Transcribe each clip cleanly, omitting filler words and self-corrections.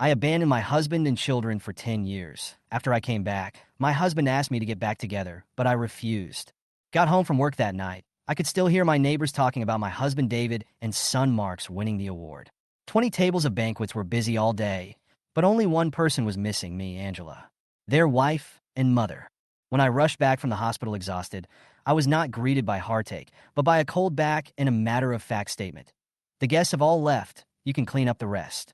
I abandoned my husband and children for 10 years. After I came back, my husband asked me to get back together, but I refused. Got home from work that night. I could still hear my neighbors talking about my husband David and son Mark's winning the award. 20 tables of banquets were busy all day, but only one person was missing, me, Angela. Their wife and mother. When I rushed back from the hospital exhausted, I was not greeted by heartache, but by a cold back and a matter-of-fact statement. The guests have all left. You can clean up the rest.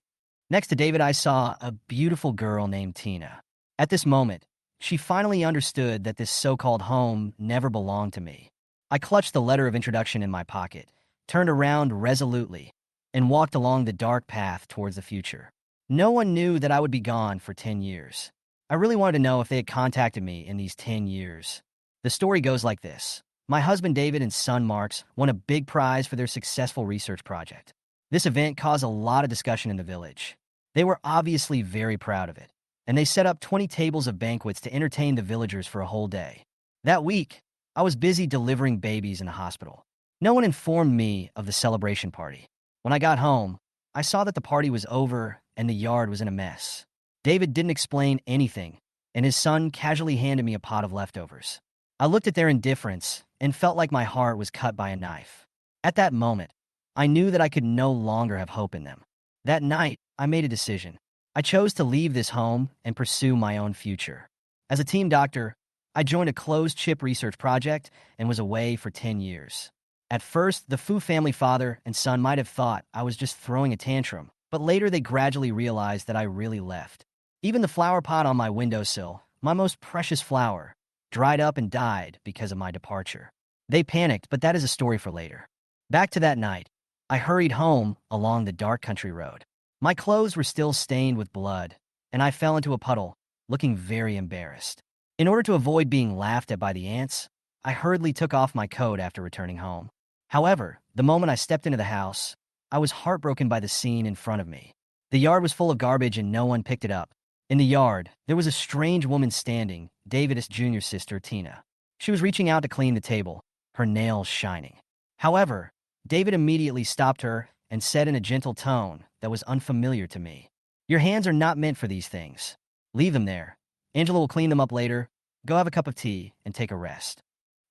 Next to David, I saw a beautiful girl named Tina. At this moment, she finally understood that this so-called home never belonged to me. I clutched the letter of introduction in my pocket, turned around resolutely, and walked along the dark path towards the future. No one knew that I would be gone for 10 years. I really wanted to know if they had contacted me in these 10 years. The story goes like this. My husband David and son Marks won a big prize for their successful research project. This event caused a lot of discussion in the village. They were obviously very proud of it, and they set up 20 tables of banquets to entertain the villagers for a whole day. That week, I was busy delivering babies in the hospital. No one informed me of the celebration party. When I got home, I saw that the party was over and the yard was in a mess. David didn't explain anything, and his son casually handed me a pot of leftovers. I looked at their indifference and felt like my heart was cut by a knife. At that moment, I knew that I could no longer have hope in them. That night, I made a decision. I chose to leave this home and pursue my own future. As a team doctor, I joined a closed chip research project and was away for 10 years. At first, the Fu family father and son might have thought I was just throwing a tantrum, but later they gradually realized that I really left. Even the flower pot on my windowsill, my most precious flower, dried up and died because of my departure. They panicked, but that is a story for later. Back to that night, I hurried home along the dark country road. My clothes were still stained with blood, and I fell into a puddle, looking very embarrassed. In order to avoid being laughed at by the ants, I hurriedly took off my coat after returning home. However, the moment I stepped into the house, I was heartbroken by the scene in front of me. The yard was full of garbage and no one picked it up. In the yard, there was a strange woman standing, David's junior sister, Tina. She was reaching out to clean the table, her nails shining. However, David immediately stopped her and said in a gentle tone that was unfamiliar to me, "Your hands are not meant for these things. Leave them there. Angela will clean them up later. Go have a cup of tea and take a rest."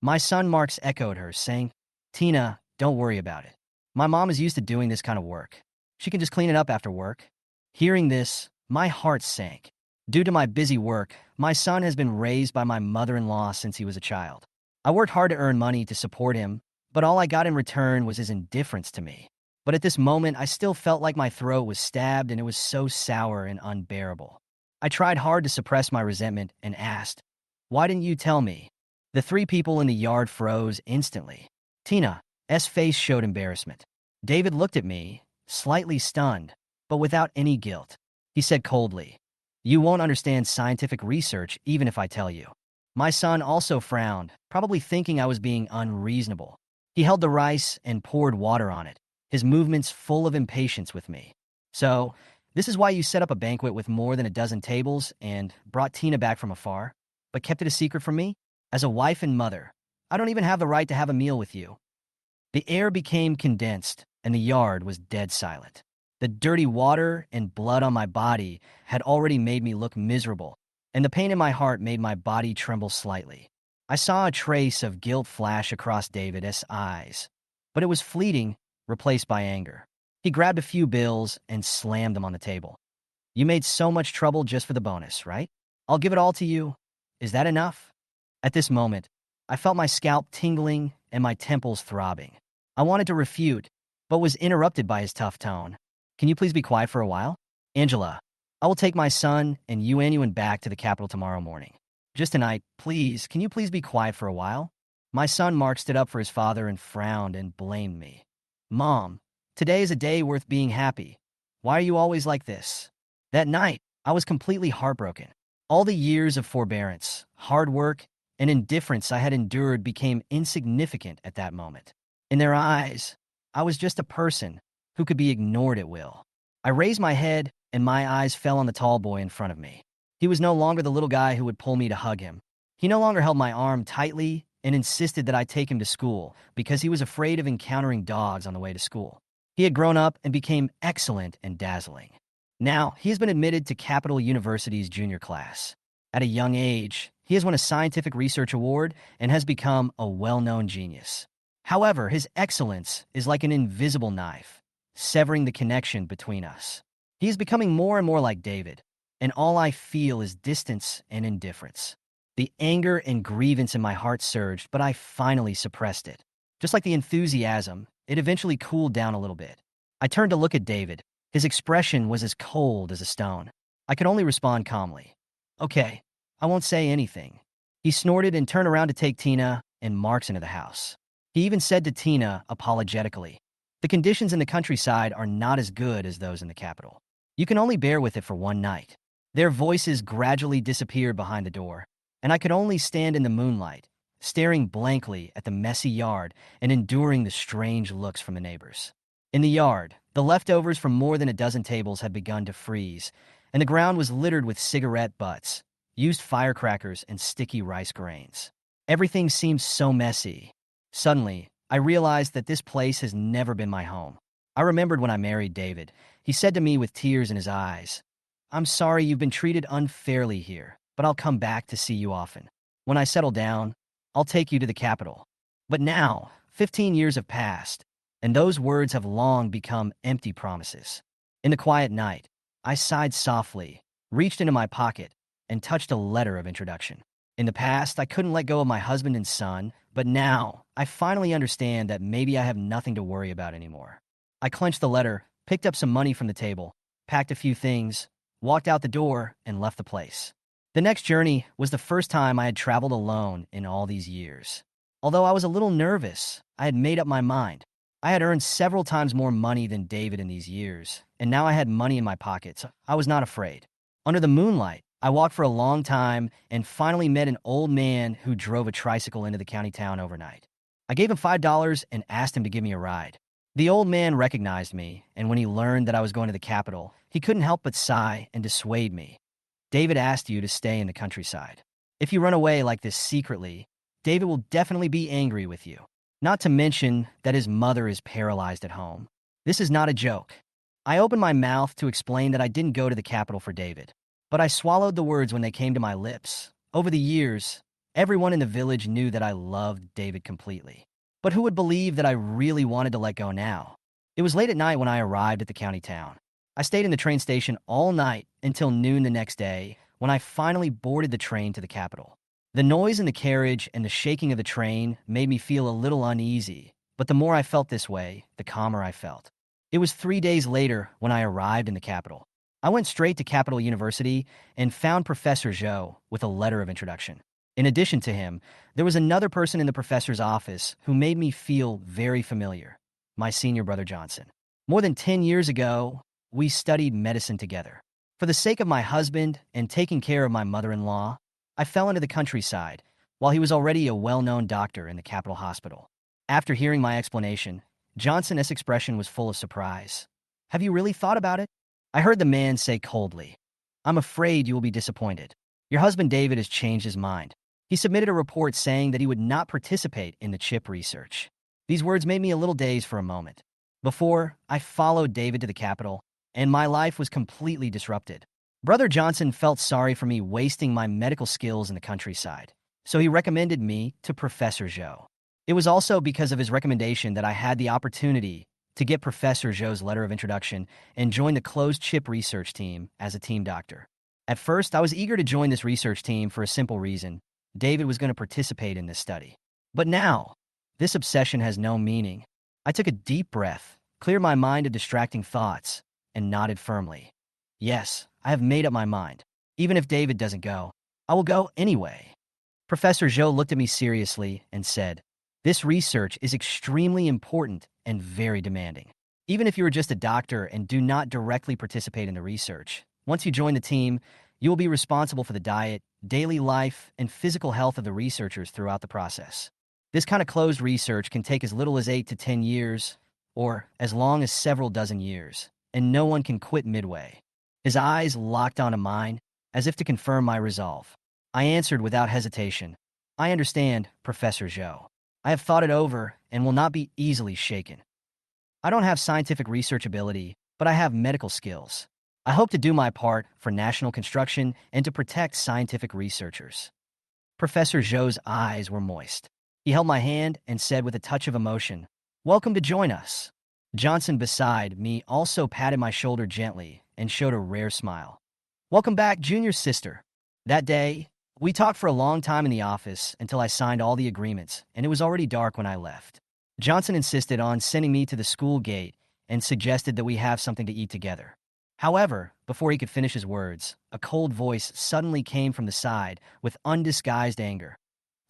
My son Marks echoed her, saying, "Tina, don't worry about it. My mom is used to doing this kind of work. She can just clean it up after work." Hearing this, my heart sank. Due to my busy work, my son has been raised by my mother-in-law since he was a child. I worked hard to earn money to support him, but all I got in return was his indifference to me. But at this moment, I still felt like my throat was stabbed and it was so sour and unbearable. I tried hard to suppress my resentment and asked, "Why didn't you tell me?" The three people in the yard froze instantly. Tina's face showed embarrassment. David looked at me, slightly stunned, but without any guilt. He said coldly, "You won't understand scientific research even if I tell you." My son also frowned, probably thinking I was being unreasonable. He held the rice and poured water on it, his movements full of impatience with me. "So, this is why you set up a banquet with more than a dozen tables and brought Tina back from afar, but kept it a secret from me? As a wife and mother, I don't even have the right to have a meal with you." The air became condensed, and the yard was dead silent. The dirty water and blood on my body had already made me look miserable, and the pain in my heart made my body tremble slightly. I saw a trace of guilt flash across David's eyes, but it was fleeting, replaced by anger. He grabbed a few bills and slammed them on the table. "You made so much trouble just for the bonus, right? I'll give it all to you. Is that enough?" At this moment, I felt my scalp tingling and my temples throbbing. I wanted to refute, but was interrupted by his tough tone. "Can you please be quiet for a while? Angela, I will take my son and you back to the capital tomorrow morning. Just tonight, please, can you please be quiet for a while?" My son Mark stood up for his father and frowned and blamed me. "Mom, today is a day worth being happy. Why are you always like this?" That night, I was completely heartbroken. All the years of forbearance, hard work, and indifference I had endured became insignificant at that moment. In their eyes, I was just a person who could be ignored at will. I raised my head, and my eyes fell on the tall boy in front of me. He was no longer the little guy who would pull me to hug him. He no longer held my arm tightly and insisted that I take him to school because he was afraid of encountering dogs on the way to school. He had grown up and became excellent and dazzling. Now, he has been admitted to Capital University's junior class. At a young age, he has won a scientific research award and has become a well-known genius. However, his excellence is like an invisible knife, severing the connection between us. He is becoming more and more like David, and all I feel is distance and indifference. The anger and grievance in my heart surged, but I finally suppressed it. Just like the enthusiasm, it eventually cooled down a little bit. I turned to look at David. His expression was as cold as a stone. I could only respond calmly. Okay, I won't say anything. He snorted and turned around to take Tina and Marks into the house. He even said to Tina apologetically, "The conditions in the countryside are not as good as those in the capital. You can only bear with it for one night." Their voices gradually disappeared behind the door, and I could only stand in the moonlight, staring blankly at the messy yard and enduring the strange looks from the neighbors. In the yard, the leftovers from more than a dozen tables had begun to freeze, and the ground was littered with cigarette butts, used firecrackers, and sticky rice grains. Everything seemed so messy. Suddenly, I realized that this place has never been my home. I remembered when I married David. He said to me with tears in his eyes, "I'm sorry you've been treated unfairly here, but I'll come back to see you often. When I settle down, I'll take you to the capital." But now, 15 years have passed, and those words have long become empty promises. In the quiet night, I sighed softly, reached into my pocket, and touched a letter of introduction. In the past, I couldn't let go of my husband and son, but now, I finally understand that maybe I have nothing to worry about anymore. I clenched the letter, picked up some money from the table, packed a few things, walked out the door, and left the place. The next journey was the first time I had traveled alone in all these years. Although I was a little nervous, I had made up my mind. I had earned several times more money than David in these years, and now I had money in my pockets. I was not afraid. Under the moonlight, I walked for a long time and finally met an old man who drove a tricycle into the county town overnight. I gave him $5 and asked him to give me a ride. The old man recognized me, and when he learned that I was going to the capital, he couldn't help but sigh and dissuade me. "David asked you to stay in the countryside. If you run away like this secretly, David will definitely be angry with you. Not to mention that his mother is paralyzed at home. This is not a joke." I opened my mouth to explain that I didn't go to the capital for David, but I swallowed the words when they came to my lips. Over the years, everyone in the village knew that I loved David completely. But who would believe that I really wanted to let go now? It was late at night when I arrived at the county town. I stayed in the train station all night until noon the next day, when I finally boarded the train to the capital. The noise in the carriage and the shaking of the train made me feel a little uneasy, but the more I felt this way, the calmer I felt. It was 3 days later when I arrived in the capital. I went straight to Capital University and found Professor Zhou with a letter of introduction. In addition to him, there was another person in the professor's office who made me feel very familiar: my senior brother Johnson. More than 10 years ago, we studied medicine together. For the sake of my husband and taking care of my mother-in-law, I fell into the countryside, while he was already a well-known doctor in the capital hospital. After hearing my explanation, Johnson's expression was full of surprise. "Have you really thought about it?" I heard the man say coldly, "I'm afraid you will be disappointed. Your husband David has changed his mind. He submitted a report saying that he would not participate in the chip research." These words made me a little dazed for a moment. Before, I followed David to the capital, and my life was completely disrupted. Brother Johnson felt sorry for me wasting my medical skills in the countryside, so he recommended me to Professor Zhou. It was also because of his recommendation that I had the opportunity to get Professor Zhou's letter of introduction and join the closed chip research team as a team doctor. At first, I was eager to join this research team for a simple reason: David was going to participate in this study. But now, this obsession has no meaning. I took a deep breath, cleared my mind of distracting thoughts, and nodded firmly. Yes, I have made up my mind. Even if David doesn't go, I will go anyway. Professor Zhou looked at me seriously and said, "This research is extremely important and very demanding. Even if you are just a doctor and do not directly participate in the research, once you join the team, you will be responsible for the diet, daily life, and physical health of the researchers throughout the process. This kind of closed research can take as little as 8 to 10 years, or as long as several dozen years, and no one can quit midway." His eyes locked onto mine, as if to confirm my resolve. I answered without hesitation, "I understand, Professor Zhou. I have thought it over and will not be easily shaken. I don't have scientific research ability, but I have medical skills. I hope to do my part for national construction and to protect scientific researchers. Professor Zhou's eyes were moist. He held my hand and said with a touch of emotion, "Welcome to join us." Johnson beside me also patted my shoulder gently and showed a rare smile. "Welcome back, junior sister." That day, we talked for a long time in the office until I signed all the agreements, and it was already dark when I left. Johnson insisted on sending me to the school gate and suggested that we have something to eat together. However, before he could finish his words, a cold voice suddenly came from the side with undisguised anger.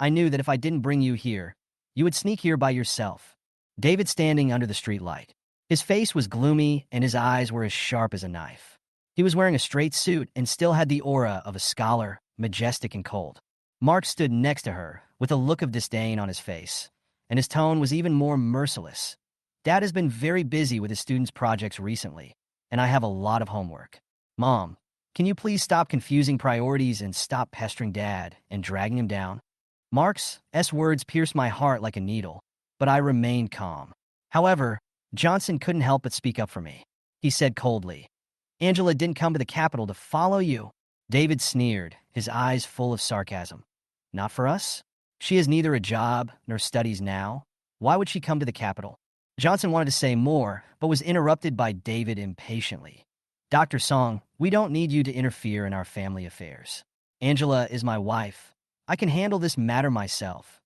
"I knew that if I didn't bring you here, you would sneak here by yourself." David standing under the streetlight. His face was gloomy and his eyes were as sharp as a knife. He was wearing a straight suit and still had the aura of a scholar, majestic and cold. Mark stood next to her with a look of disdain on his face, and his tone was even more merciless. "Dad has been very busy with his students' projects recently, and I have a lot of homework. Mom, can you please stop confusing priorities and stop pestering Dad and dragging him down?" Mark's words pierced my heart like a needle, but I remained calm. However, Johnson couldn't help but speak up for me. He said coldly, "Angela didn't come to the capital to follow you." David sneered, his eyes full of sarcasm. "Not for us? She has neither a job nor studies now. Why would she come to the capital?" Johnson wanted to say more, but was interrupted by David impatiently. "Dr. Song, we don't need you to interfere in our family affairs. Angela is my wife. I can handle this matter myself."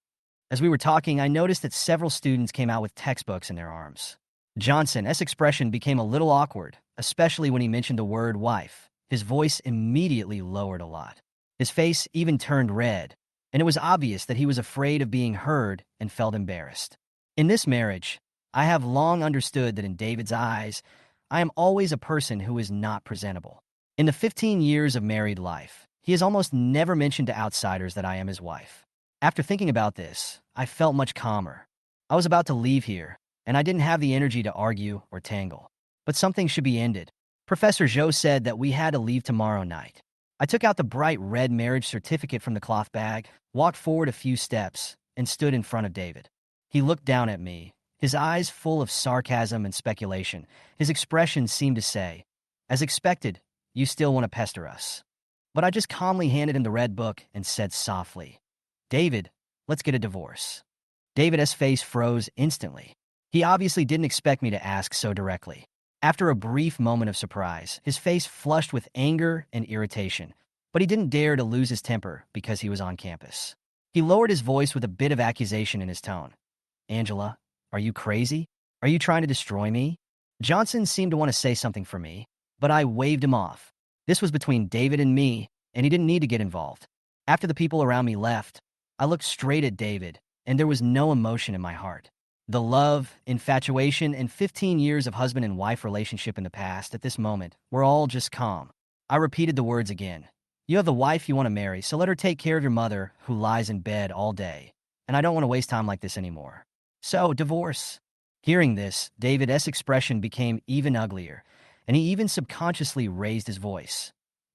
As we were talking, I noticed that several students came out with textbooks in their arms. Johnson's expression became a little awkward, especially when he mentioned the word wife. His voice immediately lowered a lot. His face even turned red, and it was obvious that he was afraid of being heard and felt embarrassed. In this marriage, I have long understood that in David's eyes, I am always a person who is not presentable. In the 15 years of married life, he has almost never mentioned to outsiders that I am his wife. After thinking about this, I felt much calmer. I was about to leave here, and I didn't have the energy to argue or tangle. But something should be ended. Professor Zhou said that we had to leave tomorrow night. I took out the bright red marriage certificate from the cloth bag, walked forward a few steps, and stood in front of David. He looked down at me, his eyes full of sarcasm and speculation. His expression seemed to say, "As expected, you still want to pester us." But I just calmly handed him the red book and said softly, "David, let's get a divorce." David's face froze instantly. He obviously didn't expect me to ask so directly. After a brief moment of surprise, his face flushed with anger and irritation, but he didn't dare to lose his temper because he was on campus. He lowered his voice with a bit of accusation in his tone. "Angela, are you crazy? Are you trying to destroy me?" Johnson seemed to want to say something for me, but I waved him off. This was between David and me, and he didn't need to get involved. After the people around me left, I looked straight at David, and there was no emotion in my heart. The love, infatuation, and 15 years of husband and wife relationship in the past at this moment were all just calm. I repeated the words again. "You have the wife you want to marry, so let her take care of your mother who lies in bed all day. And I don't want to waste time like this anymore. So, divorce." Hearing this, David's expression became even uglier, and he even subconsciously raised his voice.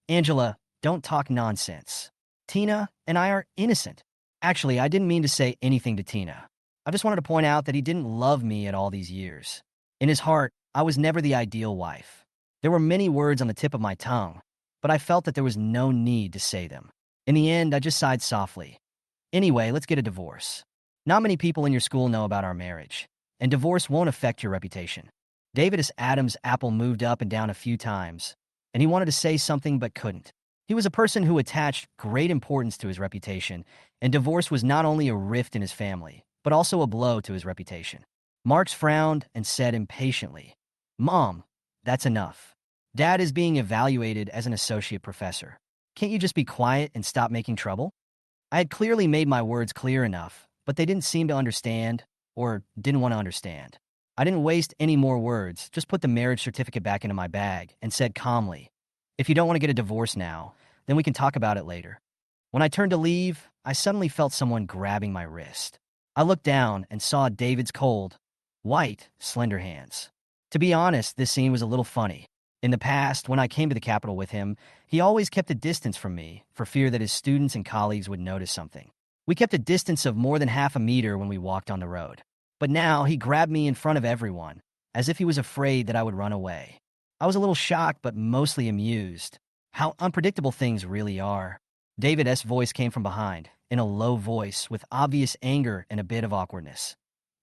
"Angela, don't talk nonsense. Tina and I are innocent." Actually, I didn't mean to say anything to Tina. I just wanted to point out that he didn't love me at all these years. In his heart, I was never the ideal wife. There were many words on the tip of my tongue, but I felt that there was no need to say them. In the end, I just sighed softly. "Anyway, let's get a divorce. Not many people in your school know about our marriage, and divorce won't affect your reputation." David Adams' apple moved up and down a few times, and he wanted to say something but couldn't. He was a person who attached great importance to his reputation, and divorce was not only a rift in his family, but also a blow to his reputation. Marx frowned and said impatiently, "Mom, that's enough. Dad is being evaluated as an associate professor. Can't you just be quiet and stop making trouble?" I had clearly made my words clear enough, but they didn't seem to understand, or didn't want to understand. I didn't waste any more words, just put the marriage certificate back into my bag and said calmly, "If you don't want to get a divorce now, then we can talk about it later." When I turned to leave, I suddenly felt someone grabbing my wrist. I looked down and saw David's cold, white, slender hands. To be honest, this scene was a little funny. In the past, when I came to the Capitol with him, he always kept a distance from me for fear that his students and colleagues would notice something. We kept a distance of more than half a meter when we walked on the road. But now he grabbed me in front of everyone, as if he was afraid that I would run away. I was a little shocked, but mostly amused. How unpredictable things really are. David's voice came from behind, in a low voice, with obvious anger and a bit of awkwardness.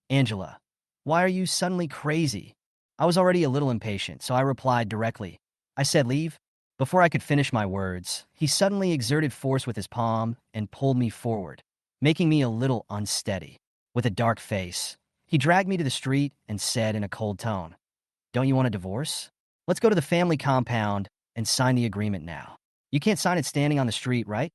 Angela, why are you suddenly crazy? I was already a little impatient, so I replied directly. I said leave. Before I could finish my words, he suddenly exerted force with his palm and pulled me forward, making me a little unsteady. With a dark face, he dragged me to the street and said in a cold tone, don't you want a divorce? Let's go to the family compound and sign the agreement now. You can't sign it standing on the street, right?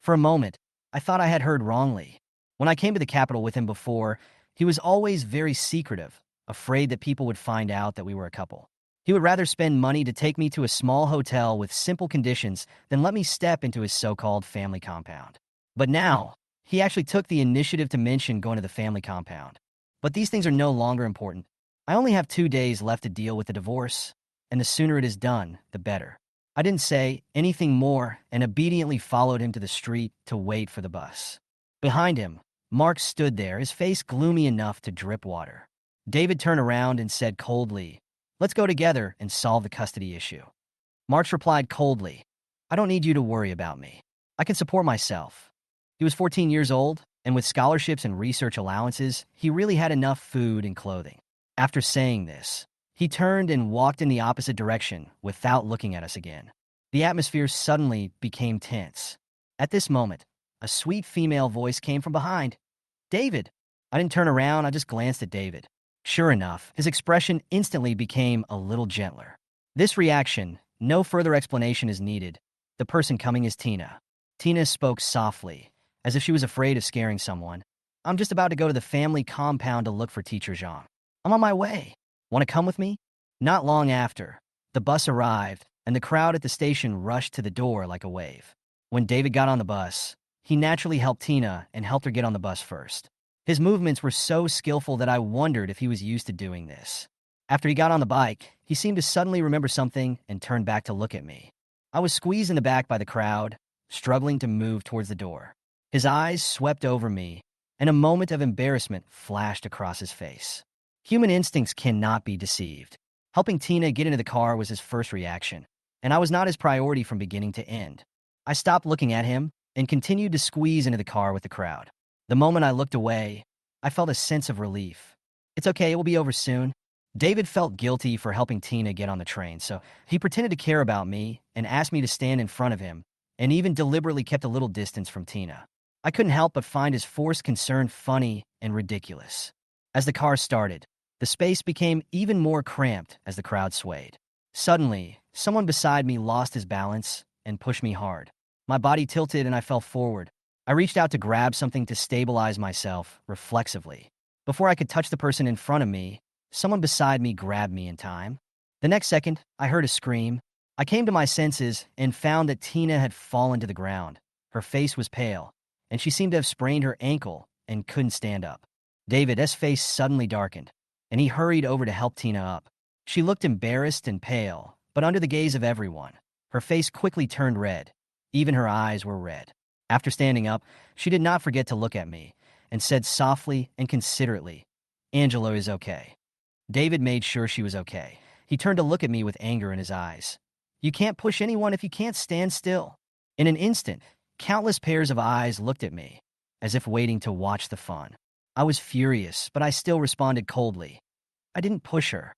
For a moment, I thought I had heard wrongly. When I came to the capital with him before, he was always very secretive, afraid that people would find out that we were a couple. He would rather spend money to take me to a small hotel with simple conditions than let me step into his so-called family compound. But now, he actually took the initiative to mention going to the family compound. But these things are no longer important. I only have 2 days left to deal with the divorce, and the sooner it is done, the better. I didn't say anything more and obediently followed him to the street to wait for the bus. Behind him, Mark stood there, his face gloomy enough to drip water. David turned around and said coldly, let's go together and solve the custody issue. Mark replied coldly, I don't need you to worry about me. I can support myself. He was 14 years old, and with scholarships and research allowances, he really had enough food and clothing. After saying this, he turned and walked in the opposite direction without looking at us again. The atmosphere suddenly became tense. At this moment, a sweet female voice came from behind. David! I didn't turn around, I just glanced at David. Sure enough, his expression instantly became a little gentler. This reaction, no further explanation is needed. The person coming is Tina. Tina spoke softly, as if she was afraid of scaring someone. I'm just about to go to the family compound to look for Teacher Zhang. I'm on my way. Want to come with me? Not long after, the bus arrived, and the crowd at the station rushed to the door like a wave. When David got on the bus, he naturally helped Tina and helped her get on the bus first. His movements were so skillful that I wondered if he was used to doing this. After he got on the bike, he seemed to suddenly remember something and turned back to look at me. I was squeezed in the back by the crowd, struggling to move towards the door. His eyes swept over me, and a moment of embarrassment flashed across his face. Human instincts cannot be deceived. Helping Tina get into the car was his first reaction, and I was not his priority from beginning to end. I stopped looking at him and continued to squeeze into the car with the crowd. The moment I looked away, I felt a sense of relief. It's okay, it will be over soon. David felt guilty for helping Tina get on the train, so he pretended to care about me and asked me to stand in front of him, and even deliberately kept a little distance from Tina. I couldn't help but find his forced concern funny and ridiculous. As the car started, the space became even more cramped as the crowd swayed. Suddenly, someone beside me lost his balance and pushed me hard. My body tilted and I fell forward. I reached out to grab something to stabilize myself reflexively. Before I could touch the person in front of me, someone beside me grabbed me in time. The next second, I heard a scream. I came to my senses and found that Tina had fallen to the ground. Her face was pale, and she seemed to have sprained her ankle and couldn't stand up. David's face suddenly darkened, and he hurried over to help Tina up. She looked embarrassed and pale, but under the gaze of everyone, her face quickly turned red. Even her eyes were red. After standing up, she did not forget to look at me and said softly and considerately, Angela is okay. David made sure she was okay. He turned to look at me with anger in his eyes. You can't push anyone if you can't stand still. In an instant, countless pairs of eyes looked at me, as if waiting to watch the fun. I was furious, but I still responded coldly. I didn't push her.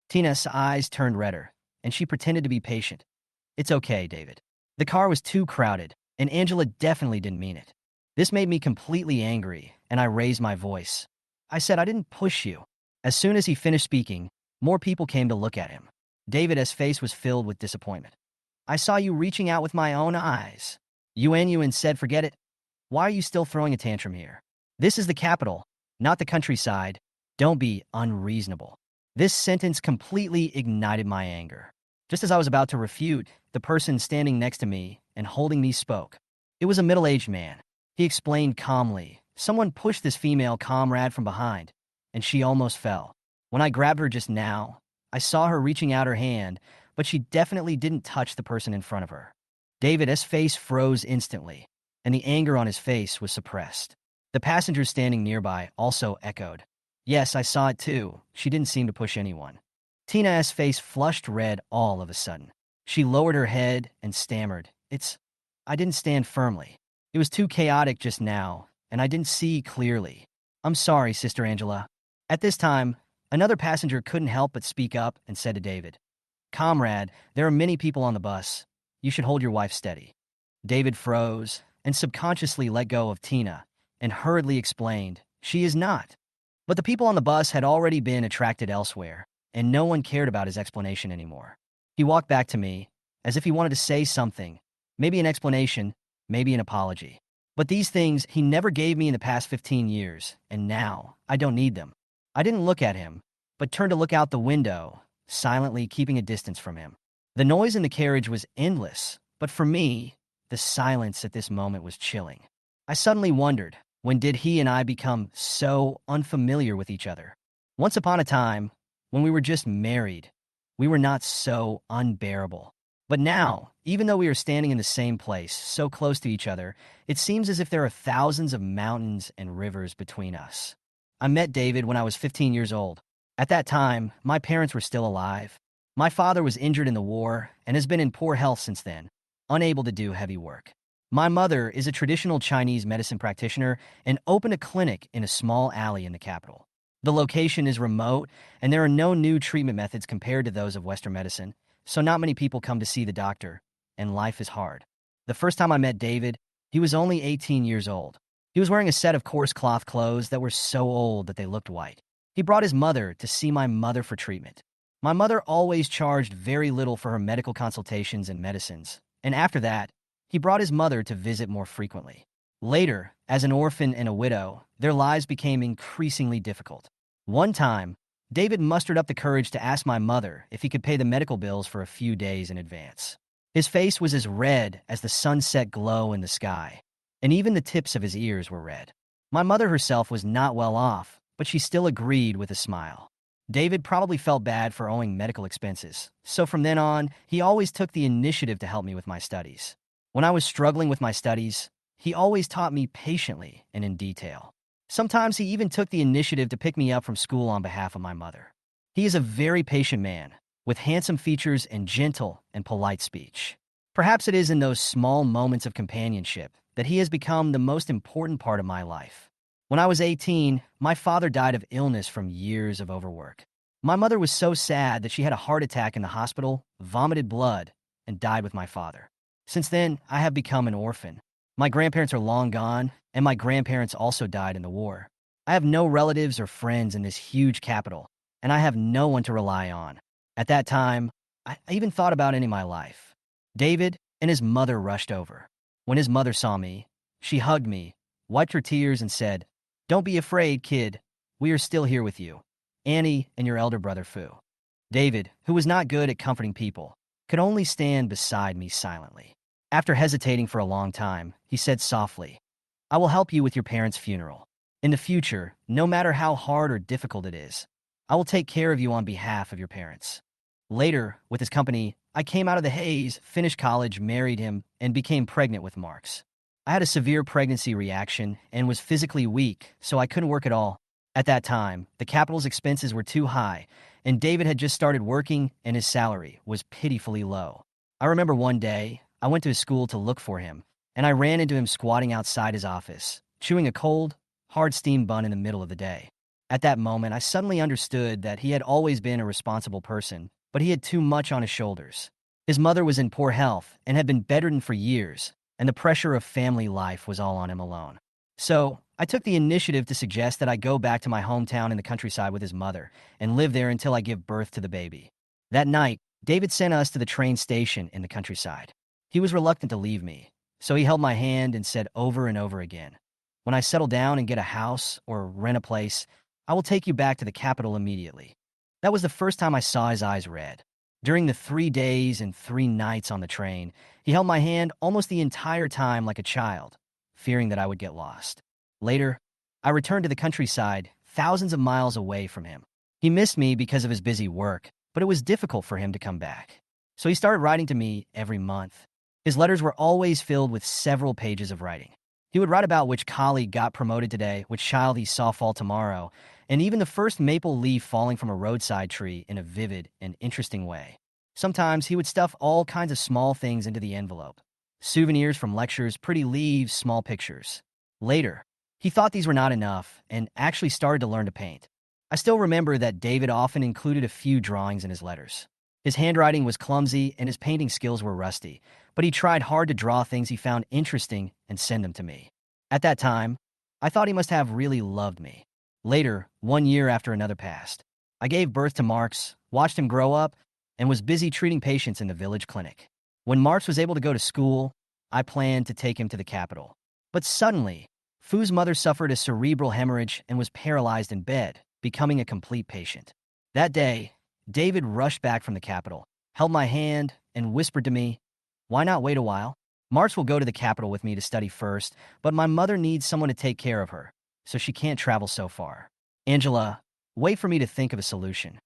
Tina's eyes turned redder, and she pretended to be patient. It's okay, David. The car was too crowded, and Angela definitely didn't mean it. This made me completely angry, and I raised my voice. I said I didn't push you. As soon as he finished speaking, more people came to look at him. David's face was filled with disappointment. I saw you reaching out with my own eyes. Yuan said, forget it. Why are you still throwing a tantrum here? This is the capital, not the countryside. Don't be unreasonable. This sentence completely ignited my anger. Just as I was about to refute, the person standing next to me and holding me spoke. It was a middle-aged man. He explained calmly. Someone pushed this female comrade from behind, and she almost fell. When I grabbed her just now, I saw her reaching out her hand, but she definitely didn't touch the person in front of her. David's face froze instantly, and the anger on his face was suppressed. The passengers standing nearby also echoed. Yes, I saw it too. She didn't seem to push anyone. Tina's face flushed red all of a sudden. She lowered her head and stammered, I didn't stand firmly. It was too chaotic just now, and I didn't see clearly. I'm sorry, Sister Angela. At this time, another passenger couldn't help but speak up and said to David, Comrade, there are many people on the bus. You should hold your wife steady. David froze and subconsciously let go of Tina and hurriedly explained, She is not. But the people on the bus had already been attracted elsewhere, and no one cared about his explanation anymore. He walked back to me, as if he wanted to say something, maybe an explanation, maybe an apology. But these things he never gave me in the past 15 years, and now I don't need them. I didn't look at him, but turned to look out the window, silently keeping a distance from him. The noise in the carriage was endless, but for me, the silence at this moment was chilling. I suddenly wondered, when did he and I become so unfamiliar with each other? Once upon a time, when we were just married, we were not so unbearable. But now, even though we are standing in the same place, so close to each other, it seems as if there are thousands of mountains and rivers between us. I met David when I was 15 years old. At that time, my parents were still alive. My father was injured in the war and has been in poor health since then, unable to do heavy work. My mother is a traditional Chinese medicine practitioner and opened a clinic in a small alley in the capital. The location is remote, and there are no new treatment methods compared to those of Western medicine, so not many people come to see the doctor, and life is hard. The first time I met David, he was only 18 years old. He was wearing a set of coarse cloth clothes that were so old that they looked white. He brought his mother to see my mother for treatment. My mother always charged very little for her medical consultations and medicines, and after that, he brought his mother to visit more frequently. Later, as an orphan and a widow, their lives became increasingly difficult. One time, David mustered up the courage to ask my mother if he could pay the medical bills for a few days in advance. His face was as red as the sunset glow in the sky, and even the tips of his ears were red. My mother herself was not well off, but she still agreed with a smile. David probably felt bad for owing medical expenses, so from then on, he always took the initiative to help me with my studies. When I was struggling with my studies, he always taught me patiently and in detail. Sometimes he even took the initiative to pick me up from school on behalf of my mother. He is a very patient man, with handsome features and gentle and polite speech. Perhaps it is in those small moments of companionship that he has become the most important part of my life. When I was 18, my father died of illness from years of overwork. My mother was so sad that she had a heart attack in the hospital, vomited blood, and died with my father. Since then, I have become an orphan. My grandparents are long gone, and my grandparents also died in the war. I have no relatives or friends in this huge capital, and I have no one to rely on. At that time, I even thought about ending my life. David and his mother rushed over. When his mother saw me, she hugged me, wiped her tears, and said, Don't be afraid, kid. We are still here with you. Annie and your elder brother, Fu. David, who was not good at comforting people, could only stand beside me silently. After hesitating for a long time, he said softly, I will help you with your parents' funeral. In the future, no matter how hard or difficult it is, I will take care of you on behalf of your parents. Later, with his company, I came out of the haze, finished college, married him, and became pregnant with Marks. I had a severe pregnancy reaction and was physically weak, so I couldn't work at all. At that time, the capital's expenses were too high, and David had just started working, and his salary was pitifully low. I remember one day, I went to his school to look for him, and I ran into him squatting outside his office, chewing a cold, hard steamed bun in the middle of the day. At that moment, I suddenly understood that he had always been a responsible person, but he had too much on his shoulders. His mother was in poor health and had been bedridden for years, and the pressure of family life was all on him alone. So, I took the initiative to suggest that I go back to my hometown in the countryside with his mother and live there until I give birth to the baby. That night, David sent us to the train station in the countryside. He was reluctant to leave me, so he held my hand and said over and over again, When I settle down and get a house or rent a place, I will take you back to the capital immediately. That was the first time I saw his eyes red. During the 3 days and 3 nights on the train, he held my hand almost the entire time like a child, fearing that I would get lost. Later, I returned to the countryside, thousands of miles away from him. He missed me because of his busy work, but it was difficult for him to come back. So he started writing to me every month. His letters were always filled with several pages of writing. He would write about which colleague got promoted today, which child he saw fall tomorrow, and even the first maple leaf falling from a roadside tree in a vivid and interesting way. Sometimes he would stuff all kinds of small things into the envelope. Souvenirs from lectures, pretty leaves, small pictures. Later, he thought these were not enough and actually started to learn to paint. I still remember that David often included a few drawings in his letters. His handwriting was clumsy and his painting skills were rusty, but he tried hard to draw things he found interesting and send them to me. At that time, I thought he must have really loved me. Later, 1 year after another passed, I gave birth to Marx, watched him grow up, and was busy treating patients in the village clinic. When Marx was able to go to school, I planned to take him to the capital. But suddenly, Fu's mother suffered a cerebral hemorrhage and was paralyzed in bed, becoming a complete patient. That day, David rushed back from the capital, held my hand, and whispered to me, "Why not wait a while? Marx will go to the capital with me to study first, but my mother needs someone to take care of her, so she can't travel so far. Angela, wait for me to think of a solution."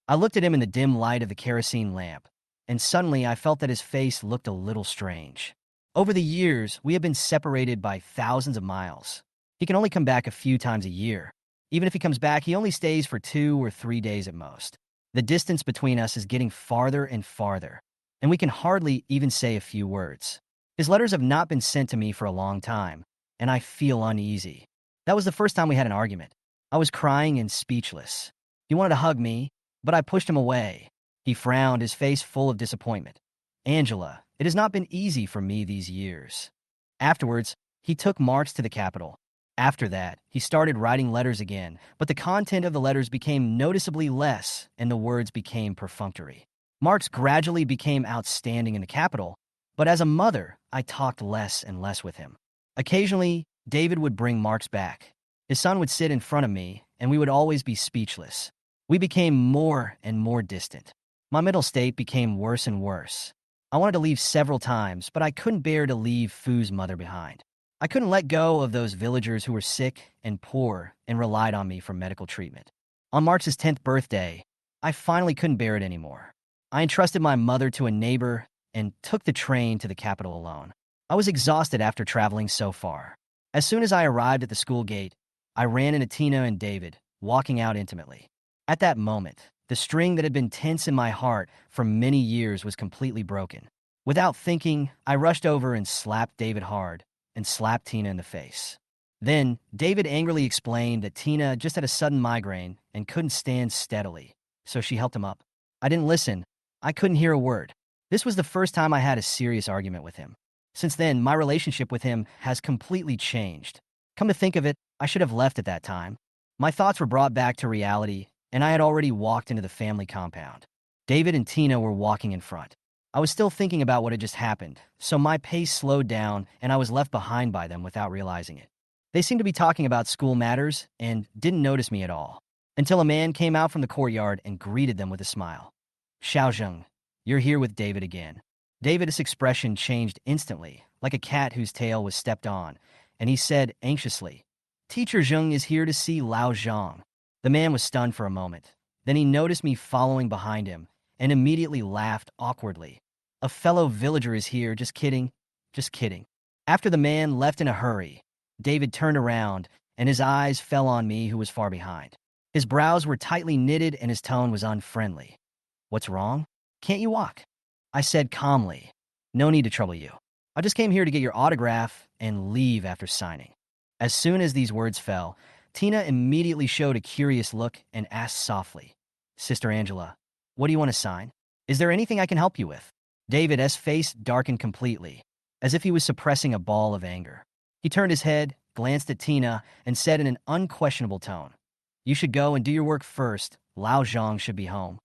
I looked at him in the dim light of the kerosene lamp, and suddenly I felt that his face looked a little strange. Over the years, we have been separated by thousands of miles. He can only come back a few times a year. Even if he comes back, he only stays for 2 or 3 days at most. The distance between us is getting farther and farther, and we can hardly even say a few words. His letters have not been sent to me for a long time, and I feel uneasy. That was the first time we had an argument. I was crying and speechless. He wanted to hug me, but I pushed him away. He frowned, his face full of disappointment. "Angela, it has not been easy for me these years." Afterwards, he took Marx to the capital. After that, he started writing letters again, but the content of the letters became noticeably less, and the words became perfunctory. Marx gradually became outstanding in the capital, but as a mother, I talked less and less with him. Occasionally, David would bring Marx back. His son would sit in front of me, and we would always be speechless. We became more and more distant. My mental state became worse and worse. I wanted to leave several times, but I couldn't bear to leave Fu's mother behind. I couldn't let go of those villagers who were sick and poor and relied on me for medical treatment. On Marx's 10th birthday, I finally couldn't bear it anymore. I entrusted my mother to a neighbor and took the train to the capital alone. I was exhausted after traveling so far. As soon as I arrived at the school gate, I ran into Tina and David, walking out intimately. At that moment, the string that had been tense in my heart for many years was completely broken. Without thinking, I rushed over and slapped David hard and slapped Tina in the face. Then, David angrily explained that Tina just had a sudden migraine and couldn't stand steadily, so she helped him up. I didn't listen. I couldn't hear a word. This was the first time I had a serious argument with him. Since then, my relationship with him has completely changed. Come to think of it, I should have left at that time. My thoughts were brought back to reality, and I had already walked into the family compound. David and Tina were walking in front. I was still thinking about what had just happened, so my pace slowed down and I was left behind by them without realizing it. They seemed to be talking about school matters and didn't notice me at all, until a man came out from the courtyard and greeted them with a smile. "Xiaozheng, you're here with David again." David's expression changed instantly, like a cat whose tail was stepped on, and he said anxiously, "Teacher Zheng is here to see Lao Zhang." The man was stunned for a moment. Then he noticed me following behind him and immediately laughed awkwardly. "A fellow villager is here, just kidding, just kidding." After the man left in a hurry, David turned around and his eyes fell on me, who was far behind. His brows were tightly knitted and his tone was unfriendly. "What's wrong? Can't you walk?" I said calmly. "No need to trouble you. I just came here to get your autograph and leave after signing." As soon as these words fell, Tina immediately showed a curious look and asked softly, "Sister Angela, what do you want to sign? Is there anything I can help you with?" David's face darkened completely, as if he was suppressing a ball of anger. He turned his head, glanced at Tina, and said in an unquestionable tone, "You should go and do your work first. Lao Zhang should be home."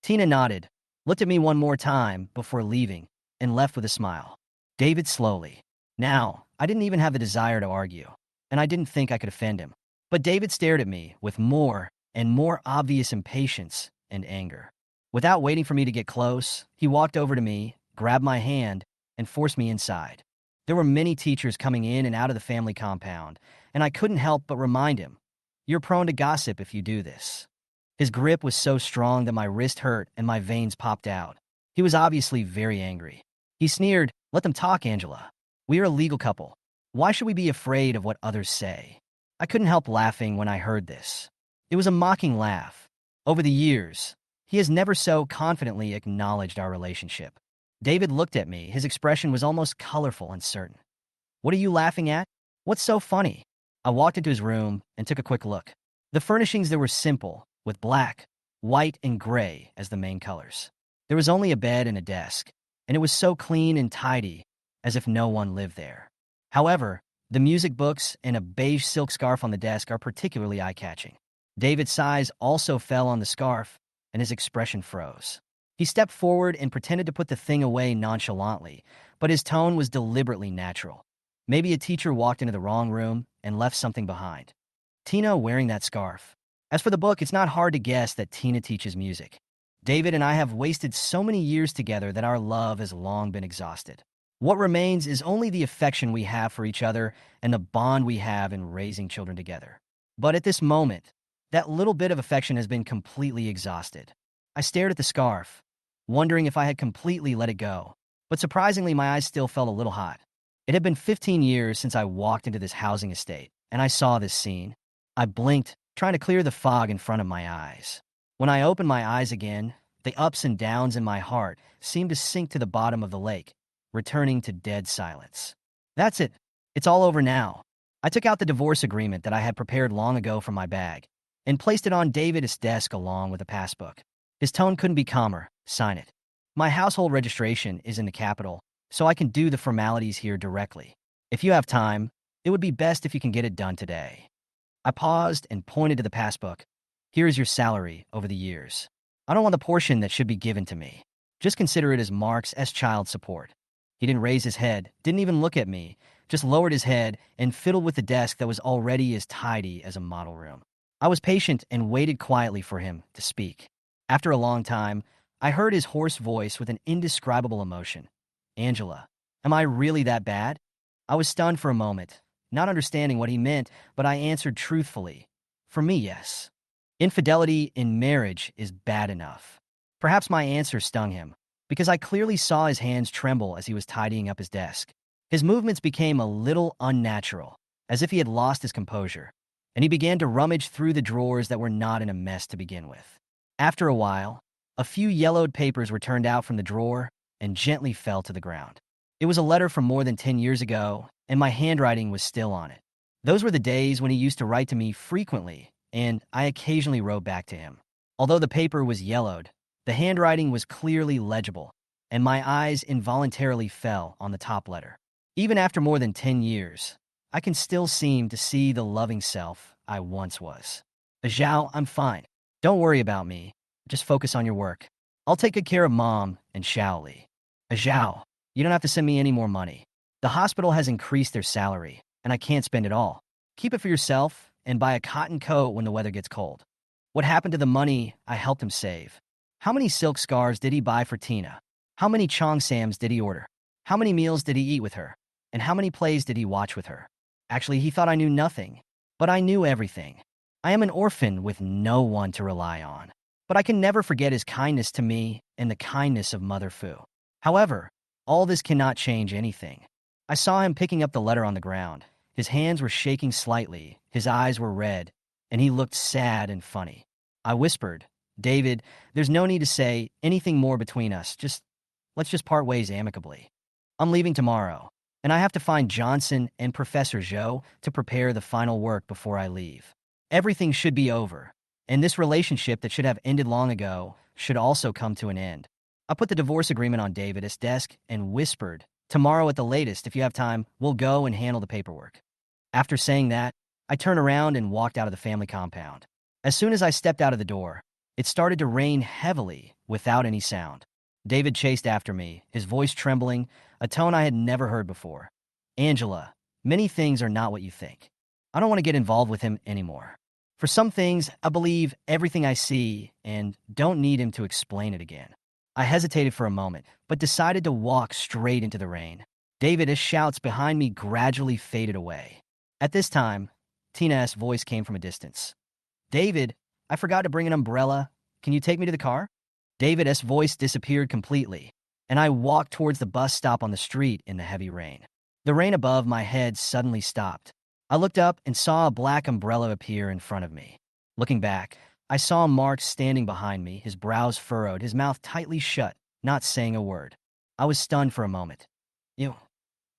Tina nodded, looked at me one more time before leaving, and left with a smile. David slowly. Now, I didn't even have the desire to argue, and I didn't think I could offend him. But David stared at me with more and more obvious impatience and anger. Without waiting for me to get close, he walked over to me, grabbed my hand, and forced me inside. There were many teachers coming in and out of the family compound, and I couldn't help but remind him, "You're prone to gossip if you do this." His grip was so strong that my wrist hurt and my veins popped out. He was obviously very angry. He sneered, "Let them talk, Angela. We are a legal couple. Why should we be afraid of what others say?" I couldn't help laughing when I heard this. It was a mocking laugh. Over the years, he has never so confidently acknowledged our relationship. David looked at me. His expression was almost colorful and certain. What are you laughing at? What's so funny? I walked into his room and took a quick look. The furnishings there were simple, with black, white, and gray as the main colors. There was only a bed and a desk, and it was so clean and tidy, as if no one lived there. However, the music books and a beige silk scarf on the desk are particularly eye-catching. David's eyes also fell on the scarf, and his expression froze. He stepped forward and pretended to put the thing away nonchalantly, but his tone was deliberately natural. Maybe a teacher walked into the wrong room and left something behind. Tina wearing that scarf. As for the book, it's not hard to guess that Tina teaches music. David and I have wasted so many years together that our love has long been exhausted. What remains is only the affection we have for each other and the bond we have in raising children together. But at this moment, that little bit of affection has been completely exhausted. I stared at the scarf, wondering if I had completely let it go. But surprisingly, my eyes still felt a little hot. It had been 15 years since I walked into this housing estate, and I saw this scene. I blinked, trying to clear the fog in front of my eyes. When I opened my eyes again, the ups and downs in my heart seemed to sink to the bottom of the lake, returning to dead silence. That's it. It's all over now. I took out the divorce agreement that I had prepared long ago from my bag and placed it on David's desk along with a passbook. His tone couldn't be calmer. Sign it. My household registration is in the capital, so I can do the formalities here directly. If you have time, it would be best if you can get it done today. I paused and pointed to the passbook. Here is your salary over the years. I don't want the portion that should be given to me. Just consider it as Mark's child support. He didn't raise his head, didn't even look at me, just lowered his head and fiddled with the desk that was already as tidy as a model room. I was patient and waited quietly for him to speak. After a long time, I heard his hoarse voice with an indescribable emotion. Angela, am I really that bad? I was stunned for a moment, not understanding what he meant, but I answered truthfully. For me, yes. Infidelity in marriage is bad enough. Perhaps my answer stung him, because I clearly saw his hands tremble as he was tidying up his desk. His movements became a little unnatural, as if he had lost his composure, and he began to rummage through the drawers that were not in a mess to begin with. After a while, a few yellowed papers were turned out from the drawer and gently fell to the ground. It was a letter from more than 10 years ago, and my handwriting was still on it. Those were the days when he used to write to me frequently, and I occasionally wrote back to him. Although the paper was yellowed, the handwriting was clearly legible, and my eyes involuntarily fell on the top letter. Even after more than 10 years, I can still seem to see the loving self I once was. Zhao, I'm fine. Don't worry about me. Just focus on your work. I'll take good care of Mom and Shaoli. Zhao, you don't have to send me any more money. The hospital has increased their salary, and I can't spend it all. Keep it for yourself and buy a cotton coat when the weather gets cold. What happened to the money I helped him save? How many silk scarves did he buy for Tina? How many Chongsams did he order? How many meals did he eat with her? And how many plays did he watch with her? Actually, he thought I knew nothing, but I knew everything. I am an orphan with no one to rely on, but I can never forget his kindness to me and the kindness of Mother Fu. However, all this cannot change anything. I saw him picking up the letter on the ground. His hands were shaking slightly, his eyes were red, and he looked sad and funny. I whispered, David, there's no need to say anything more between us. Let's just part ways amicably. I'm leaving tomorrow, and I have to find Johnson and Professor Zhou to prepare the final work before I leave. Everything should be over, and this relationship that should have ended long ago should also come to an end. I put the divorce agreement on David's desk and whispered, tomorrow at the latest, if you have time, we'll go and handle the paperwork. After saying that, I turned around and walked out of the family compound. As soon as I stepped out of the door, it started to rain heavily without any sound. David chased after me, his voice trembling, a tone I had never heard before. Angela, many things are not what you think. I don't want to get involved with him anymore. For some things, I believe everything I see and don't need him to explain it again. I hesitated for a moment, but decided to walk straight into the rain. David's shouts behind me gradually faded away. At this time, Tina's voice came from a distance. David, I forgot to bring an umbrella. Can you take me to the car? David's voice disappeared completely, and I walked towards the bus stop on the street in the heavy rain. The rain above my head suddenly stopped. I looked up and saw a black umbrella appear in front of me. Looking back, I saw Mark standing behind me, his brows furrowed, his mouth tightly shut, not saying a word. I was stunned for a moment. You,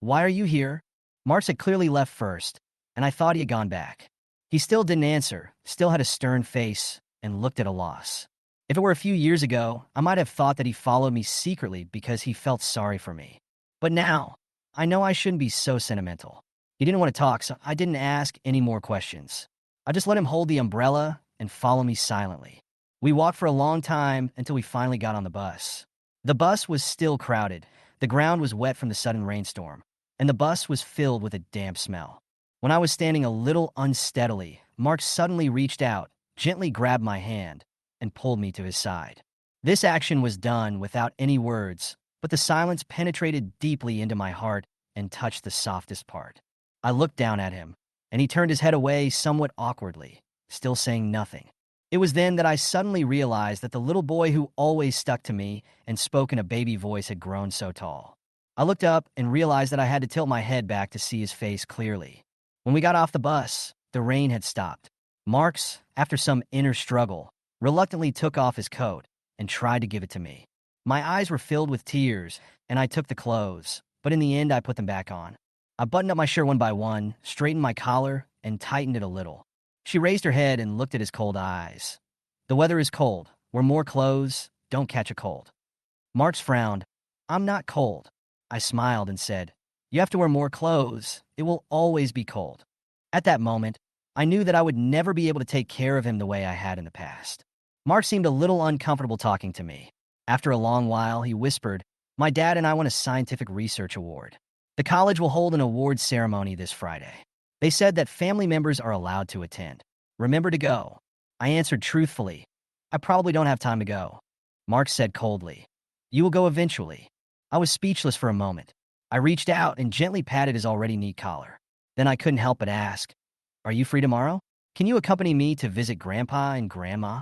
why are you here? Marks had clearly left first, and I thought he had gone back. He still didn't answer, still had a stern face, and looked at a loss. If it were a few years ago, I might have thought that he followed me secretly because he felt sorry for me. But now, I know I shouldn't be so sentimental. He didn't want to talk, so I didn't ask any more questions. I just let him hold the umbrella and follow me silently. We walked for a long time until we finally got on the bus. The bus was still crowded. The ground was wet from the sudden rainstorm, and the bus was filled with a damp smell. When I was standing a little unsteadily, Mark suddenly reached out, gently grabbed my hand, and pulled me to his side. This action was done without any words, but the silence penetrated deeply into my heart and touched the softest part. I looked down at him, and he turned his head away somewhat awkwardly, still saying nothing. It was then that I suddenly realized that the little boy who always stuck to me and spoke in a baby voice had grown so tall. I looked up and realized that I had to tilt my head back to see his face clearly. When we got off the bus, the rain had stopped. Marks, after some inner struggle, reluctantly took off his coat and tried to give it to me. My eyes were filled with tears, and I took the clothes, but in the end I put them back on. I buttoned up my shirt one by one, straightened my collar, and tightened it a little. She raised her head and looked at his cold eyes. The weather is cold. Wear more clothes. Don't catch a cold. Marks frowned. I'm not cold. I smiled and said, you have to wear more clothes. It will always be cold. At that moment, I knew that I would never be able to take care of him the way I had in the past. Mark seemed a little uncomfortable talking to me. After a long while, he whispered, my dad and I won a scientific research award. The college will hold an awards ceremony this Friday. They said that family members are allowed to attend. Remember to go. I answered truthfully. I probably don't have time to go. Mark said coldly, you will go eventually. I was speechless for a moment. I reached out and gently patted his already neat collar. Then I couldn't help but ask, are you free tomorrow? Can you accompany me to visit Grandpa and Grandma?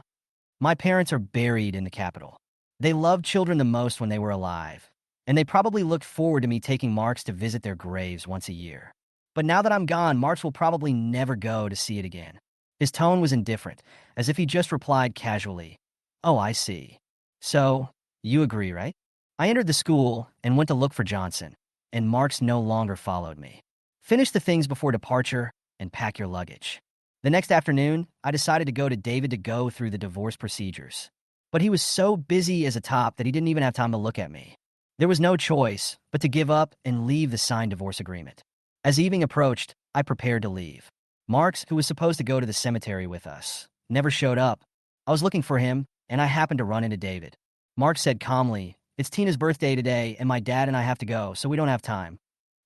My parents are buried in the capital. They loved children the most when they were alive, and they probably looked forward to me taking Marks to visit their graves once a year. But now that I'm gone, Marks will probably never go to see it again. His tone was indifferent, as if he just replied casually, oh, I see. So, you agree, right? I entered the school and went to look for Johnson, and Marks no longer followed me. Finish the things before departure and pack your luggage. The next afternoon, I decided to go to David to go through the divorce procedures. But he was so busy as a top that he didn't even have time to look at me. There was no choice but to give up and leave the signed divorce agreement. As evening approached, I prepared to leave. Marks, who was supposed to go to the cemetery with us, never showed up. I was looking for him, and I happened to run into David. Mark said calmly, it's Tina's birthday today, and my dad and I have to go, so we don't have time.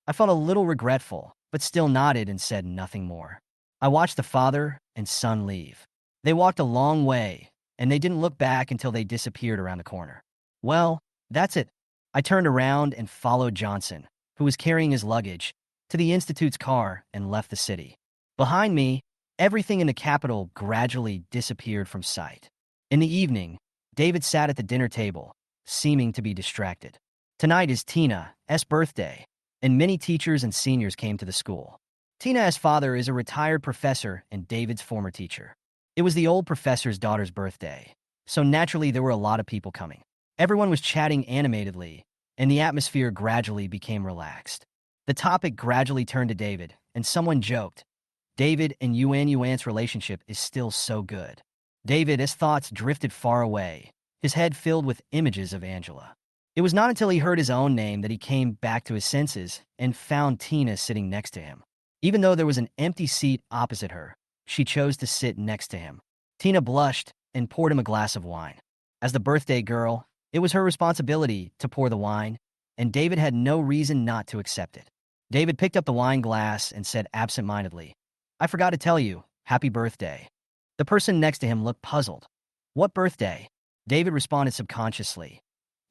I felt a little regretful, but still nodded and said nothing more. I watched the father and son leave. They walked a long way, and they didn't look back until they disappeared around the corner. Well, that's it. I turned around and followed Johnson, who was carrying his luggage, to the Institute's car and left the city. Behind me, everything in the capital gradually disappeared from sight. In the evening, David sat at the dinner table, seeming to be distracted. Tonight is Tina's birthday, and many teachers and seniors came to the school. Tina's father is a retired professor and David's former teacher. It was the old professor's daughter's birthday, so naturally there were a lot of people coming. Everyone was chatting animatedly, and the atmosphere gradually became relaxed. The topic gradually turned to David, and someone joked, David and Yuan's relationship is still so good. David's thoughts drifted far away, his head filled with images of Angela. It was not until he heard his own name that he came back to his senses and found Tina sitting next to him. Even though there was an empty seat opposite her, she chose to sit next to him. Tina blushed and poured him a glass of wine. As the birthday girl, it was her responsibility to pour the wine, and David had no reason not to accept it. David picked up the wine glass and said absent-mindedly, I forgot to tell you, happy birthday. The person next to him looked puzzled. What birthday? David responded subconsciously.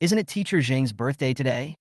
Isn't it Teacher Zheng's birthday today?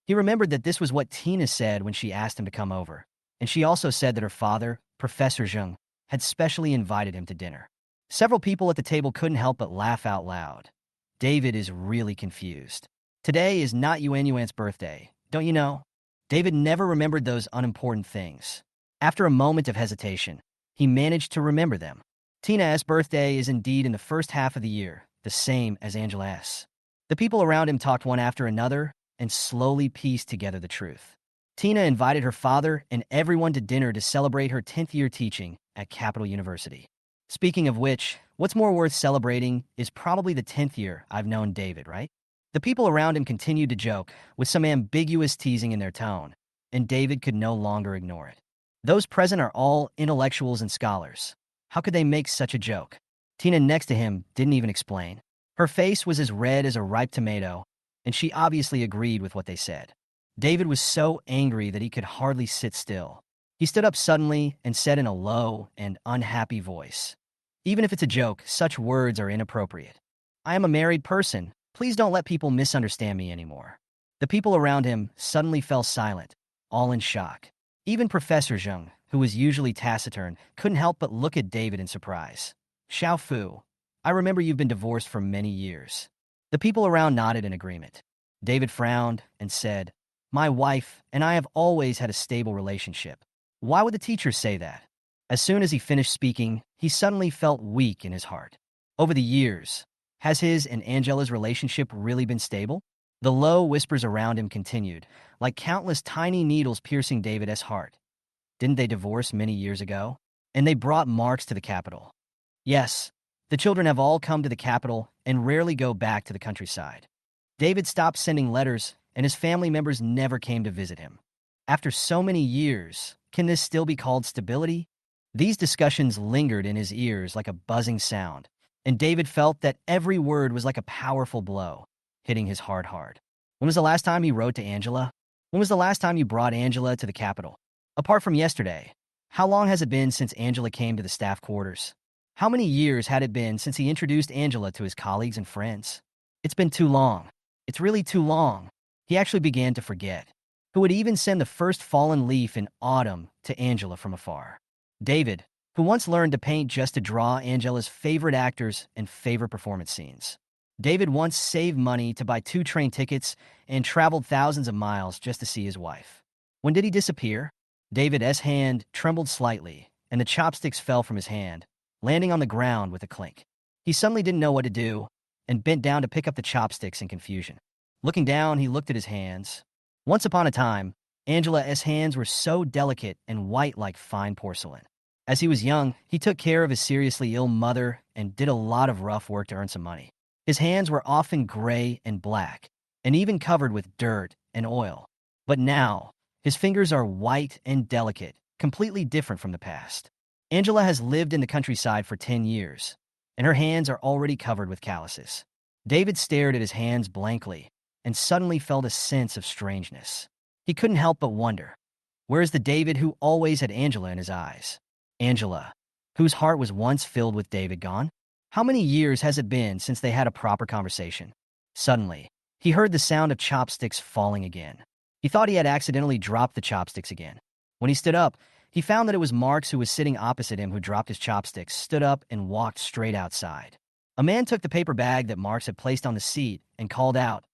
He remembered that this was what Tina said when she asked him to come over, and she also said that her father, Professor Zheng, had specially invited him to dinner. Several people at the table couldn't help but laugh out loud. David is really confused. Today is not Yuan's birthday, don't you know? David never remembered those unimportant things. After a moment of hesitation, he managed to remember them. Tina's birthday is indeed in the first half of the year, the same as Angela's. The people around him talked one after another and slowly pieced together the truth. Tina invited her father and everyone to dinner to celebrate her 10th year teaching at Capital University. Speaking of which, what's more worth celebrating is probably the 10th year I've known David, right? The people around him continued to joke, with some ambiguous teasing in their tone, and David could no longer ignore it. Those present are all intellectuals and scholars. How could they make such a joke? Tina next to him didn't even explain. Her face was as red as a ripe tomato, and she obviously agreed with what they said. David was so angry that he could hardly sit still. He stood up suddenly and said in a low and unhappy voice, "Even if it's a joke, such words are inappropriate. I am a married person. Please don't let people misunderstand me anymore." The people around him suddenly fell silent, all in shock. Even Professor Zheng, who was usually taciturn, couldn't help but look at David in surprise. "Xiao Fu, I remember you've been divorced for many years." The people around nodded in agreement. David frowned and said, "My wife and I have always had a stable relationship." Why would the teacher say that? As soon as he finished speaking, he suddenly felt weak in his heart. Over the years, has his and Angela's relationship really been stable? The low whispers around him continued, like countless tiny needles piercing David's heart. Didn't they divorce many years ago? And they brought Marx to the capital. Yes, the children have all come to the capital and rarely go back to the countryside. David stopped sending letters, and his family members never came to visit him. After so many years, can this still be called stability? These discussions lingered in his ears like a buzzing sound, and David felt that every word was like a powerful blow, hitting his heart hard. When was the last time he wrote to Angela? When was the last time you brought Angela to the capital? Apart from yesterday, how long has it been since Angela came to the staff quarters? How many years had it been since he introduced Angela to his colleagues and friends? It's been too long. It's really too long. He actually began to forget. Who would even send the first fallen leaf in autumn to Angela from afar? David, who once learned to paint just to draw Angela's favorite actors and favorite performance scenes. David once saved money to buy 2 train tickets and traveled thousands of miles just to see his wife. When did he disappear? David's hand trembled slightly, and the chopsticks fell from his hand, landing on the ground with a clink. He suddenly didn't know what to do, and bent down to pick up the chopsticks in confusion. Looking down, he looked at his hands. Once upon a time, Angela's hands were so delicate and white like fine porcelain. As he was young, he took care of his seriously ill mother and did a lot of rough work to earn some money. His hands were often gray and black, and even covered with dirt and oil. But now, his fingers are white and delicate, completely different from the past. Angela has lived in the countryside for 10 years, and her hands are already covered with calluses. David stared at his hands blankly, and suddenly felt a sense of strangeness. He couldn't help but wonder, where is the David who always had Angela in his eyes? Angela, whose heart was once filled with David, gone? How many years has it been since they had a proper conversation? Suddenly, he heard the sound of chopsticks falling again. He thought he had accidentally dropped the chopsticks again. When he stood up, he found that it was Marx, who was sitting opposite him, who dropped his chopsticks, stood up, and walked straight outside. A man took the paper bag that Marx had placed on the seat and called out,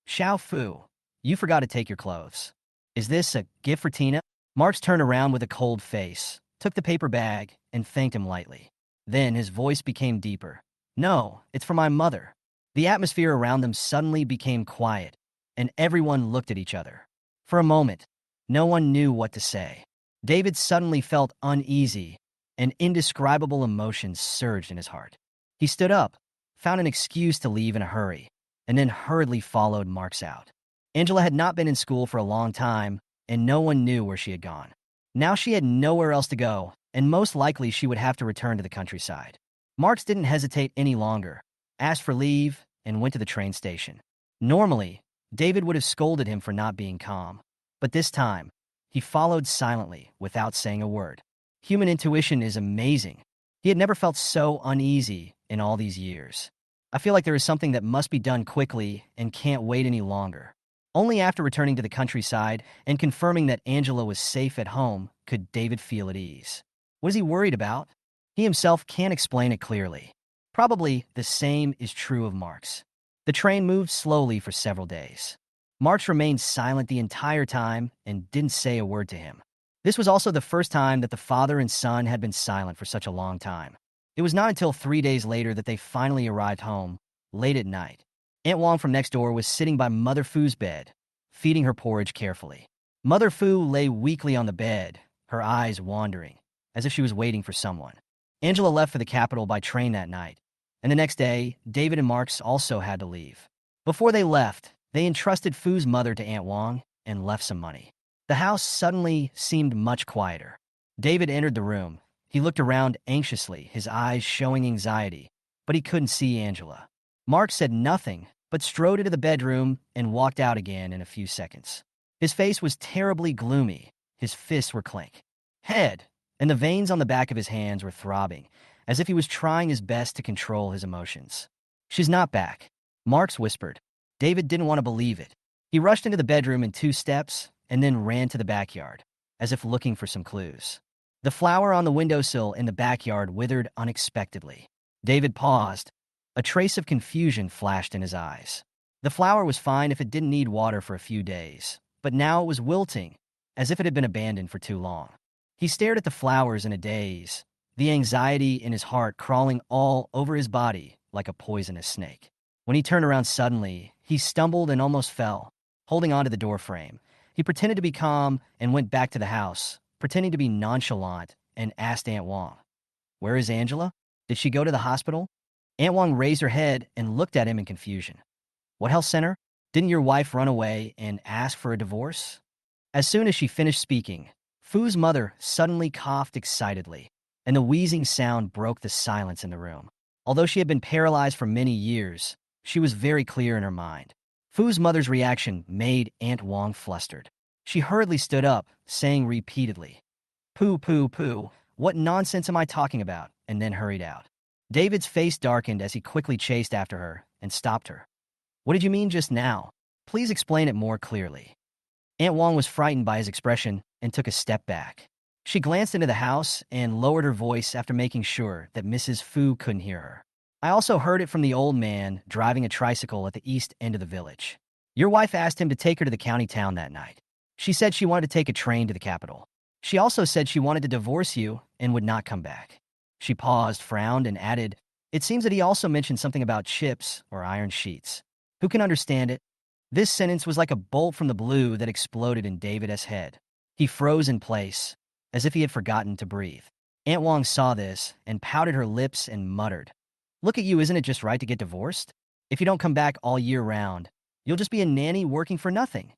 "Xiao Fu, you forgot to take your clothes. Is this a gift for Tina?" Marx turned around with a cold face, took the paper bag, and thanked him lightly. Then his voice became deeper. "No, it's for my mother." The atmosphere around them suddenly became quiet, and everyone looked at each other. For a moment, no one knew what to say. David suddenly felt uneasy, and indescribable emotions surged in his heart. He stood up, found an excuse to leave in a hurry, and then hurriedly followed Marx out. Angela had not been in school for a long time, and no one knew where she had gone. Now she had nowhere else to go, and most likely she would have to return to the countryside. Marx didn't hesitate any longer, asked for leave, and went to the train station. Normally, David would have scolded him for not being calm, but this time, he followed silently without saying a word. Human intuition is amazing. He had never felt so uneasy in all these years. "I feel like there is something that must be done quickly and can't wait any longer." Only after returning to the countryside and confirming that Angela was safe at home could David feel at ease. What is he worried about? He himself can't explain it clearly. Probably the same is true of Marx. The train moved slowly for several days. Marx remained silent the entire time and didn't say a word to him. This was also the first time that the father and son had been silent for such a long time. It was not until 3 days later that they finally arrived home, late at night. Aunt Wong from next door was sitting by Mother Fu's bed, feeding her porridge carefully. Mother Fu lay weakly on the bed, her eyes wandering, as if she was waiting for someone. Angela left for the capital by train that night, and the next day, David and Marks also had to leave. Before they left, they entrusted Fu's mother to Aunt Wong and left some money. The house suddenly seemed much quieter. David entered the room. He looked around anxiously, his eyes showing anxiety, but he couldn't see Angela. Mark said nothing, but strode into the bedroom and walked out again in a few seconds. His face was terribly gloomy. His fists were clenched. Head, and the veins on the back of his hands were throbbing, as if he was trying his best to control his emotions. "She's not back," Marks whispered. David didn't want to believe it. He rushed into the bedroom in 2 steps and then ran to the backyard, as if looking for some clues. The flower on the windowsill in the backyard withered unexpectedly. David paused. A trace of confusion flashed in his eyes. The flower was fine if it didn't need water for a few days, but now it was wilting, as if it had been abandoned for too long. He stared at the flowers in a daze, the anxiety in his heart crawling all over his body like a poisonous snake. When he turned around suddenly, he stumbled and almost fell, holding onto the doorframe. He pretended to be calm and went back to the house, pretending to be nonchalant, and asked Aunt Wong, "Where is Angela? Did she go to the hospital?" Aunt Wong raised her head and looked at him in confusion. "What health center? Didn't your wife run away and ask for a divorce?" As soon as she finished speaking, Fu's mother suddenly coughed excitedly, and the wheezing sound broke the silence in the room. Although she had been paralyzed for many years, she was very clear in her mind. Fu's mother's reaction made Aunt Wong flustered. She hurriedly stood up, saying repeatedly, "Pooh, pooh, pooh, what nonsense am I talking about?" and then hurried out. David's face darkened as he quickly chased after her and stopped her. "What did you mean just now? Please explain it more clearly." Aunt Wong was frightened by his expression and took a step back. She glanced into the house and lowered her voice after making sure that Mrs. Fu couldn't hear her. "I also heard it from the old man driving a tricycle at the east end of the village. Your wife asked him to take her to the county town that night. She said she wanted to take a train to the capital. She also said she wanted to divorce you and would not come back." She paused, frowned, and added, "It seems that he also mentioned something about chips or iron sheets. Who can understand it?" This sentence was like a bolt from the blue that exploded in David's head. He froze in place, as if he had forgotten to breathe. Aunt Wong saw this and pouted her lips and muttered, "Look at you, isn't it just right to get divorced? If you don't come back all year round, you'll just be a nanny working for nothing."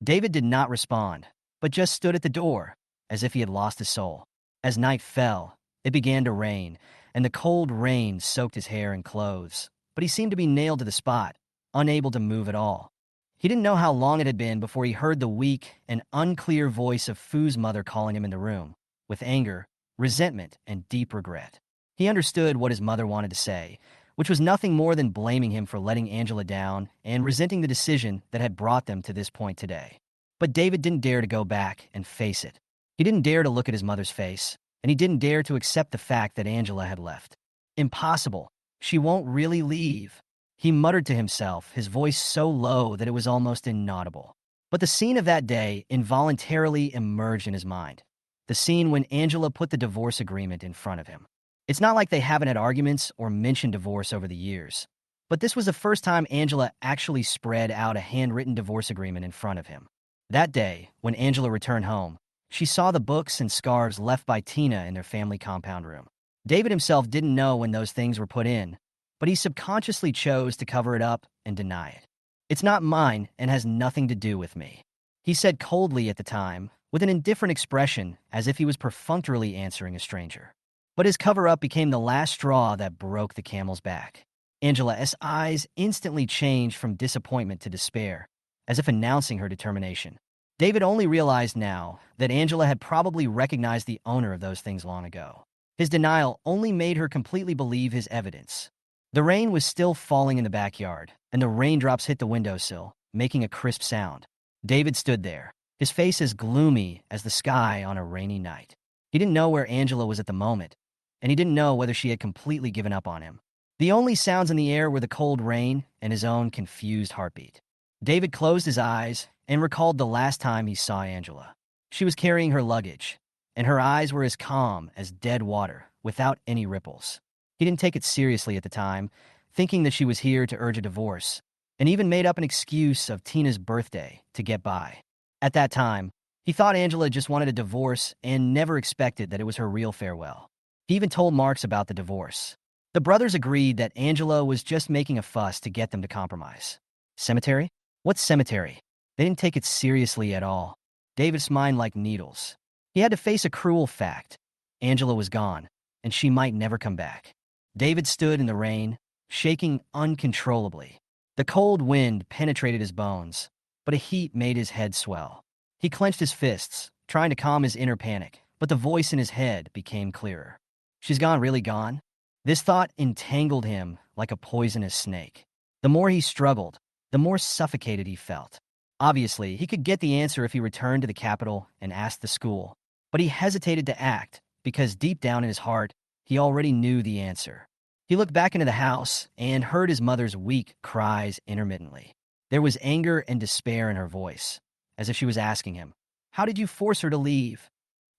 David did not respond, but just stood at the door, as if he had lost his soul. As night fell, it began to rain, and the cold rain soaked his hair and clothes, but he seemed to be nailed to the spot, unable to move at all. He didn't know how long it had been before he heard the weak and unclear voice of Fu's mother calling him in the room, with anger, resentment, and deep regret. He understood what his mother wanted to say, which was nothing more than blaming him for letting Angela down and resenting the decision that had brought them to this point today. But David didn't dare to go back and face it. He didn't dare to look at his mother's face, and he didn't dare to accept the fact that Angela had left. "Impossible. She won't really leave," he muttered to himself, his voice so low that it was almost inaudible. But the scene of that day involuntarily emerged in his mind. The scene when Angela put the divorce agreement in front of him. It's not like they haven't had arguments or mentioned divorce over the years, but this was the first time Angela actually spread out a handwritten divorce agreement in front of him. That day, when Angela returned home, she saw the books and scarves left by Tina in their family compound room. David himself didn't know when those things were put in, but he subconsciously chose to cover it up and deny it. "It's not mine and has nothing to do with me," he said coldly at the time, with an indifferent expression as if he was perfunctorily answering a stranger. But his cover-up became the last straw that broke the camel's back. Angela's eyes instantly changed from disappointment to despair, as if announcing her determination. David only realized now that Angela had probably recognized the owner of those things long ago. His denial only made her completely believe his evidence. The rain was still falling in the backyard, and the raindrops hit the windowsill, making a crisp sound. David stood there, his face as gloomy as the sky on a rainy night. He didn't know where Angela was at the moment, and he didn't know whether she had completely given up on him. The only sounds in the air were the cold rain and his own confused heartbeat. David closed his eyes and recalled the last time he saw Angela. She was carrying her luggage, and her eyes were as calm as dead water, without any ripples. He didn't take it seriously at the time, thinking that she was here to urge a divorce, and even made up an excuse of Tina's birthday to get by. At that time, he thought Angela just wanted a divorce and never expected that it was her real farewell. He even told Marks about the divorce. The brothers agreed that Angela was just making a fuss to get them to compromise. Cemetery? What cemetery? They didn't take it seriously at all. David's mind like needles. He had to face a cruel fact. Angela was gone, and she might never come back. David stood in the rain, shaking uncontrollably. The cold wind penetrated his bones, but a heat made his head swell. He clenched his fists, trying to calm his inner panic, but the voice in his head became clearer. She's gone, really gone? This thought entangled him like a poisonous snake. The more he struggled, the more suffocated he felt. Obviously, he could get the answer if he returned to the capital and asked the school, but he hesitated to act because deep down in his heart, he already knew the answer. He looked back into the house and heard his mother's weak cries intermittently. There was anger and despair in her voice, as if she was asking him, "How did you force her to leave?"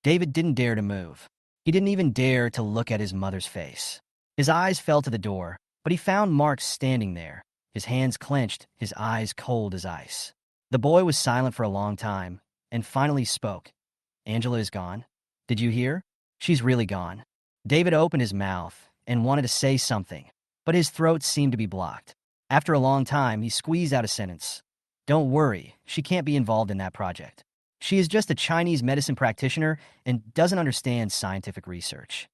David didn't dare to move. He didn't even dare to look at his mother's face. His eyes fell to the door, but he found Mark standing there, his hands clenched, his eyes cold as ice. The boy was silent for a long time, and finally spoke. "Angela is gone. Did you hear? She's really gone." David opened his mouth and wanted to say something, but his throat seemed to be blocked. After a long time, he squeezed out a sentence. "Don't worry, she can't be involved in that project. She is just a Chinese medicine practitioner and doesn't understand scientific research."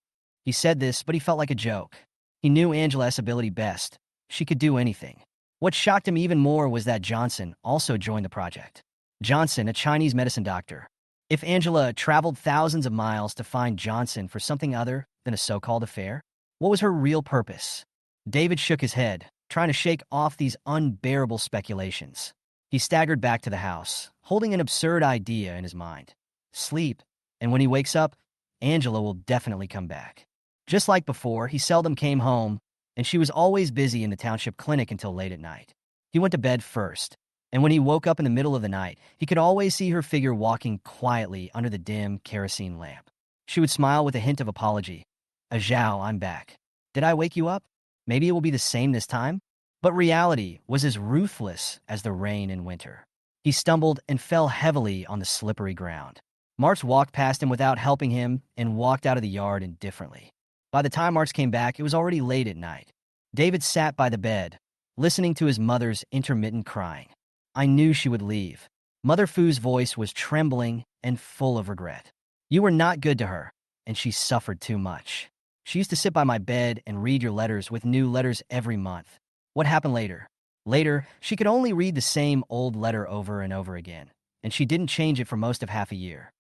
He said this, but he felt like a joke. He knew Angela's ability best. She could do anything. What shocked him even more was that Johnson also joined the project. Johnson, a Chinese medicine doctor. If Angela traveled thousands of miles to find Johnson for something other than a so-called affair, what was her real purpose? David shook his head, trying to shake off these unbearable speculations. He staggered back to the house, holding an absurd idea in his mind. Sleep, and when he wakes up, Angela will definitely come back. Just like before, he seldom came home, and she was always busy in the township clinic until late at night. He went to bed first, and when he woke up in the middle of the night, he could always see her figure walking quietly under the dim kerosene lamp. She would smile with a hint of apology. "Zhao, I'm back. Did I wake you up? Maybe it will be the same this time?" But reality was as ruthless as the rain in winter. He stumbled and fell heavily on the slippery ground. Marks walked past him without helping him and walked out of the yard indifferently. By the time Marks came back, it was already late at night. David sat by the bed, listening to his mother's intermittent crying. "I knew she would leave." Mother Fu's voice was trembling and full of regret. "You were not good to her, and she suffered too much. She used to sit by my bed and read your letters with new letters every month." What happened later? Later, she could only read the same old letter over and over again, and she didn't change it for most of half a year.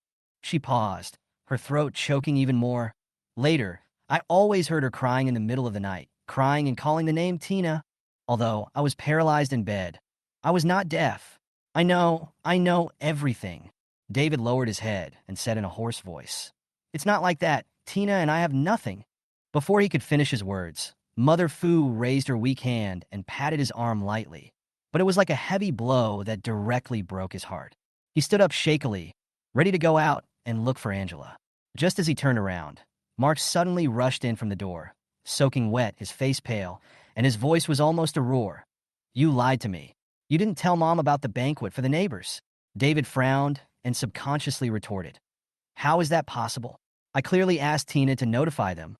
She paused, her throat choking even more. "Later, I always heard her crying in the middle of the night, crying and calling the name Tina. Although I was paralyzed in bed, I was not deaf. I know everything." David lowered his head and said in a hoarse voice, "It's not like that. Tina and I have nothing." Before he could finish his words, Mother Fu raised her weak hand and patted his arm lightly, but it was like a heavy blow that directly broke his heart. He stood up shakily, ready to go out and look for Angela. Just as he turned around, Mark suddenly rushed in from the door, soaking wet, his face pale, and his voice was almost a roar. "You lied to me. You didn't tell Mom about the banquet for the neighbors." David frowned and subconsciously retorted, "How is that possible? I clearly asked Tina to notify them."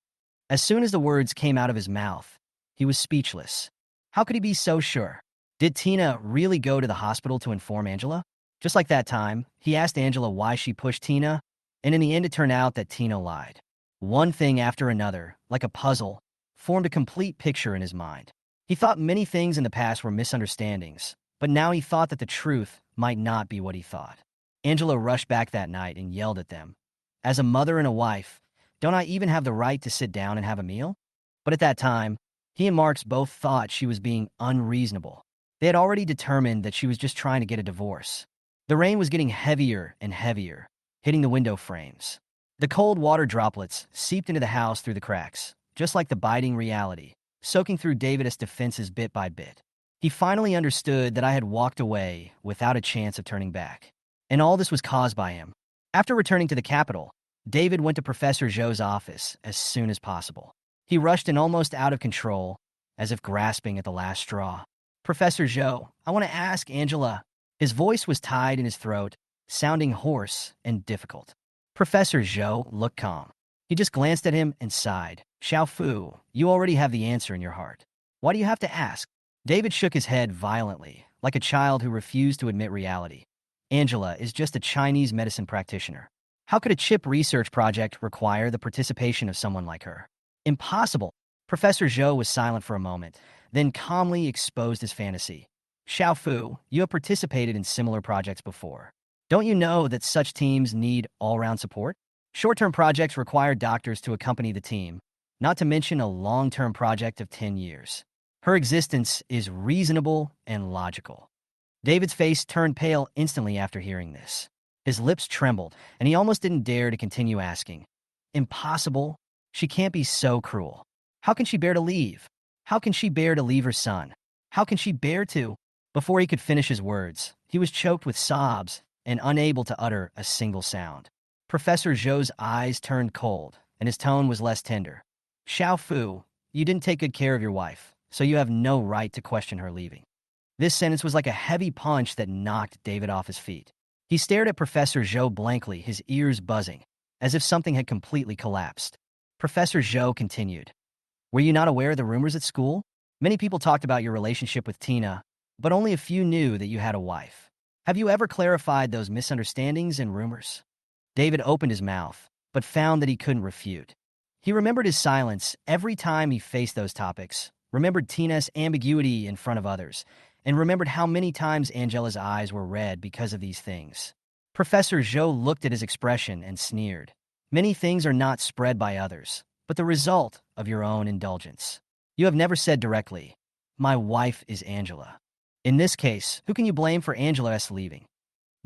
As soon as the words came out of his mouth, he was speechless. How could he be so sure? Did Tina really go to the hospital to inform Angela? Just like that time, he asked Angela why she pushed Tina, and in the end it turned out that Tina lied. One thing after another, like a puzzle, formed a complete picture in his mind. He thought many things in the past were misunderstandings, but now he thought that the truth might not be what he thought. Angela rushed back that night and yelled at them. "As a mother and a wife, don't I even have the right to sit down and have a meal?" But at that time, he and Marks both thought she was being unreasonable. They had already determined that she was just trying to get a divorce. The rain was getting heavier and heavier, hitting the window frames. The cold water droplets seeped into the house through the cracks, just like the biting reality, soaking through David's defenses bit by bit. He finally understood that I had walked away without a chance of turning back. And all this was caused by him. After returning to the capital, David went to Professor Zhou's office as soon as possible. He rushed in almost out of control, as if grasping at the last straw. Professor Zhou, I want to ask Angela. His voice was tied in his throat, sounding hoarse and difficult. Professor Zhou looked calm. He just glanced at him and sighed. Xiao Fu, you already have the answer in your heart. Why do you have to ask? David shook his head violently, like a child who refused to admit reality. Angela is just a Chinese medicine practitioner. How could a chip research project require the participation of someone like her? Impossible. Professor Zhou was silent for a moment, then calmly exposed his fantasy. Xiao Fu, you have participated in similar projects before. Don't you know that such teams need all-round support? Short-term projects require doctors to accompany the team, not to mention a long-term project of 10 years. Her existence is reasonable and logical. David's face turned pale instantly after hearing this. His lips trembled, and he almost didn't dare to continue asking. Impossible? She can't be so cruel. How can she bear to leave? How can she bear to leave her son? How can she bear to? Before he could finish his words, he was choked with sobs and unable to utter a single sound. Professor Zhou's eyes turned cold, and his tone was less tender. Xiao Fu, you didn't take good care of your wife, so you have no right to question her leaving. This sentence was like a heavy punch that knocked David off his feet. He stared at Professor Zhou blankly, his ears buzzing, as if something had completely collapsed. Professor Zhou continued. Were you not aware of the rumors at school? Many people talked about your relationship with Tina, but only a few knew that you had a wife. Have you ever clarified those misunderstandings and rumors? David opened his mouth, but found that he couldn't refute. He remembered his silence every time he faced those topics, remembered Tina's ambiguity in front of others, and remembered how many times Angela's eyes were red because of these things. Professor Zhou looked at his expression and sneered. Many things are not spread by others, but the result of your own indulgence. You have never said directly, my wife is Angela. In this case, who can you blame for Angela's leaving?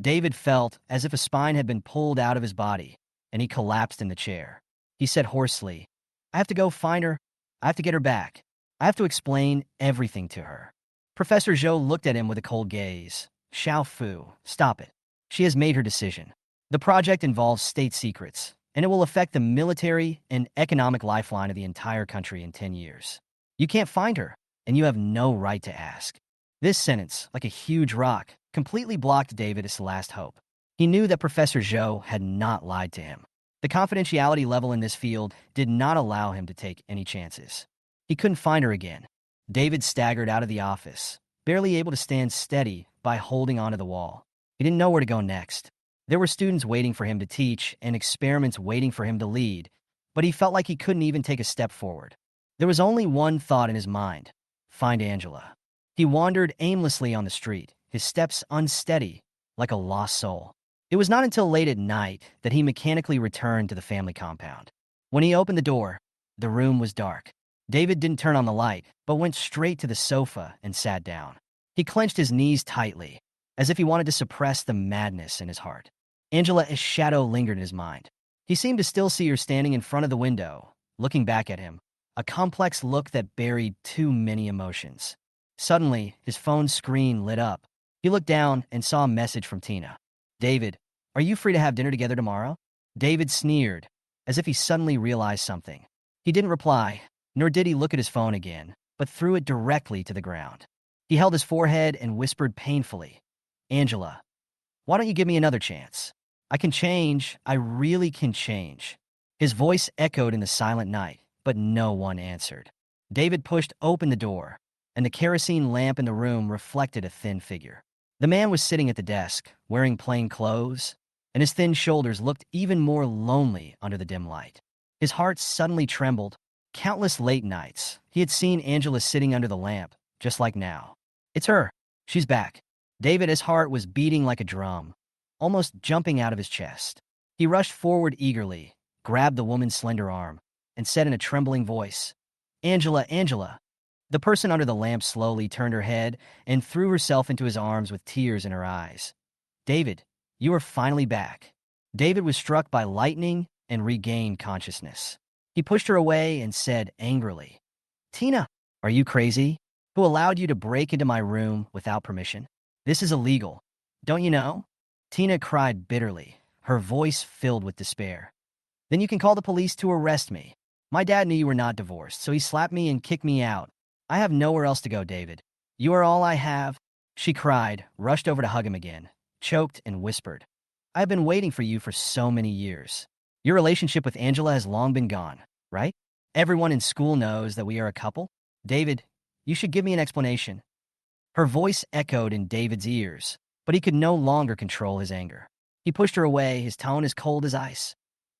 David felt as if a spine had been pulled out of his body, and he collapsed in the chair. He said hoarsely, I have to go find her. I have to get her back. I have to explain everything to her. Professor Zhou looked at him with a cold gaze. Xiao Fu, stop it. She has made her decision. The project involves state secrets, and it will affect the military and economic lifeline of the entire country in 10 years. You can't find her, and you have no right to ask. This sentence, like a huge rock, completely blocked David's last hope. He knew that Professor Zhou had not lied to him. The confidentiality level in this field did not allow him to take any chances. He couldn't find her again. David staggered out of the office, barely able to stand steady by holding onto the wall. He didn't know where to go next. There were students waiting for him to teach and experiments waiting for him to lead, but he felt like he couldn't even take a step forward. There was only one thought in his mind: find Angela. He wandered aimlessly on the street, his steps unsteady, like a lost soul. It was not until late at night that he mechanically returned to the family compound. When he opened the door, the room was dark. David didn't turn on the light, but went straight to the sofa and sat down. He clenched his knees tightly, as if he wanted to suppress the madness in his heart. Angela's shadow lingered in his mind. He seemed to still see her standing in front of the window, looking back at him, a complex look that buried too many emotions. Suddenly, his phone screen lit up. He looked down and saw a message from Tina. David, are you free to have dinner together tomorrow? David sneered, as if he suddenly realized something. He didn't reply, nor did he look at his phone again, but threw it directly to the ground. He held his forehead and whispered painfully, Angela, why don't you give me another chance? I can change. I really can change. His voice echoed in the silent night, but no one answered. David pushed open the door, and the kerosene lamp in the room reflected a thin figure. The man was sitting at the desk, wearing plain clothes, and his thin shoulders looked even more lonely under the dim light. His heart suddenly trembled. Countless late nights, he had seen Angela sitting under the lamp, just like now. It's her. She's back. David's heart was beating like a drum, almost jumping out of his chest. He rushed forward eagerly, grabbed the woman's slender arm, and said in a trembling voice, Angela, Angela. The person under the lamp slowly turned her head and threw herself into his arms with tears in her eyes. David, you are finally back. David was struck by lightning and regained consciousness. He pushed her away and said angrily, Tina, are you crazy? Who allowed you to break into my room without permission? This is illegal. Don't you know? Tina cried bitterly, her voice filled with despair. Then you can call the police to arrest me. My dad knew you were not divorced, so he slapped me and kicked me out. I have nowhere else to go, David. You are all I have." She cried, rushed over to hug him again, choked and whispered, "I have been waiting for you for so many years. Your relationship with Angela has long been gone, right? Everyone in school knows that we are a couple. David, you should give me an explanation." Her voice echoed in David's ears, but he could no longer control his anger. He pushed her away, his tone as cold as ice.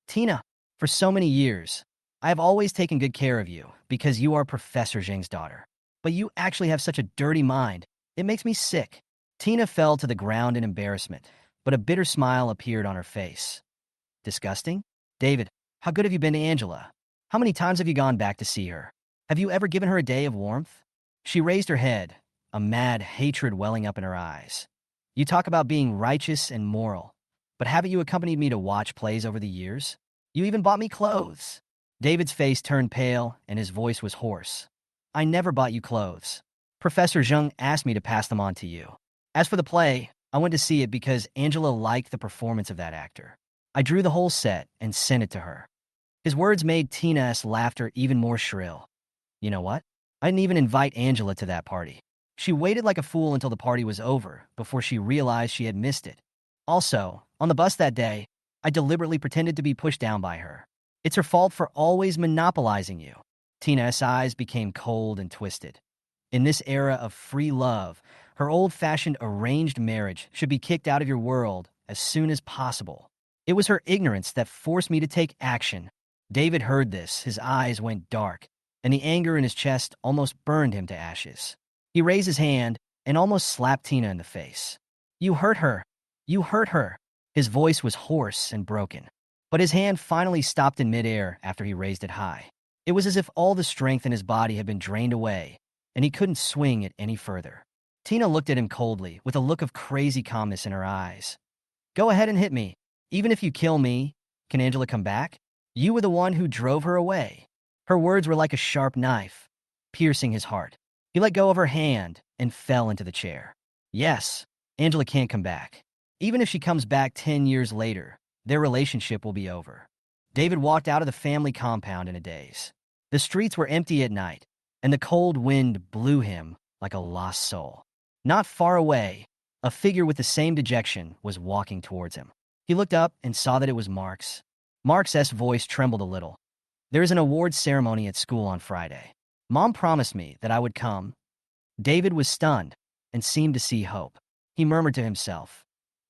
"Tina, for so many years, I have always taken good care of you because you are Professor Zhang's daughter. But you actually have such a dirty mind. It makes me sick." Tina fell to the ground in embarrassment, but a bitter smile appeared on her face. "Disgusting? David, how good have you been to Angela? How many times have you gone back to see her? Have you ever given her a day of warmth?" She raised her head, a mad hatred welling up in her eyes. "You talk about being righteous and moral, but haven't you accompanied me to watch plays over the years? You even bought me clothes." David's face turned pale and his voice was hoarse. "I never bought you clothes. Professor Zhang asked me to pass them on to you. As for the play, I went to see it because Angela liked the performance of that actor. I drew the whole set and sent it to her." His words made Tina's laughter even more shrill. "You know what? I didn't even invite Angela to that party. She waited like a fool until the party was over before she realized she had missed it. Also, on the bus that day, I deliberately pretended to be pushed down by her. It's her fault for always monopolizing you." Tina's eyes became cold and twisted. In this era of free love, her old-fashioned arranged marriage should be kicked out of your world as soon as possible. "It was her ignorance that forced me to take action." David heard this, his eyes went dark, and the anger in his chest almost burned him to ashes. He raised his hand and almost slapped Tina in the face. "You hurt her! You hurt her!" His voice was hoarse and broken, but his hand finally stopped in midair after he raised it high. It was as if all the strength in his body had been drained away, and he couldn't swing it any further. Tina looked at him coldly, with a look of crazy calmness in her eyes. "Go ahead and hit me. Even if you kill me, can Angela come back? You were the one who drove her away." Her words were like a sharp knife, piercing his heart. He let go of her hand and fell into the chair. "Yes, Angela can't come back. Even if she comes back 10 years later, their relationship will be over." David walked out of the family compound in a daze. The streets were empty at night, and the cold wind blew him like a lost soul. Not far away, a figure with the same dejection was walking towards him. He looked up and saw that it was Mark's. Mark's voice trembled a little. "There is an awards ceremony at school on Friday. Mom promised me that I would come." David was stunned and seemed to see hope. He murmured to himself,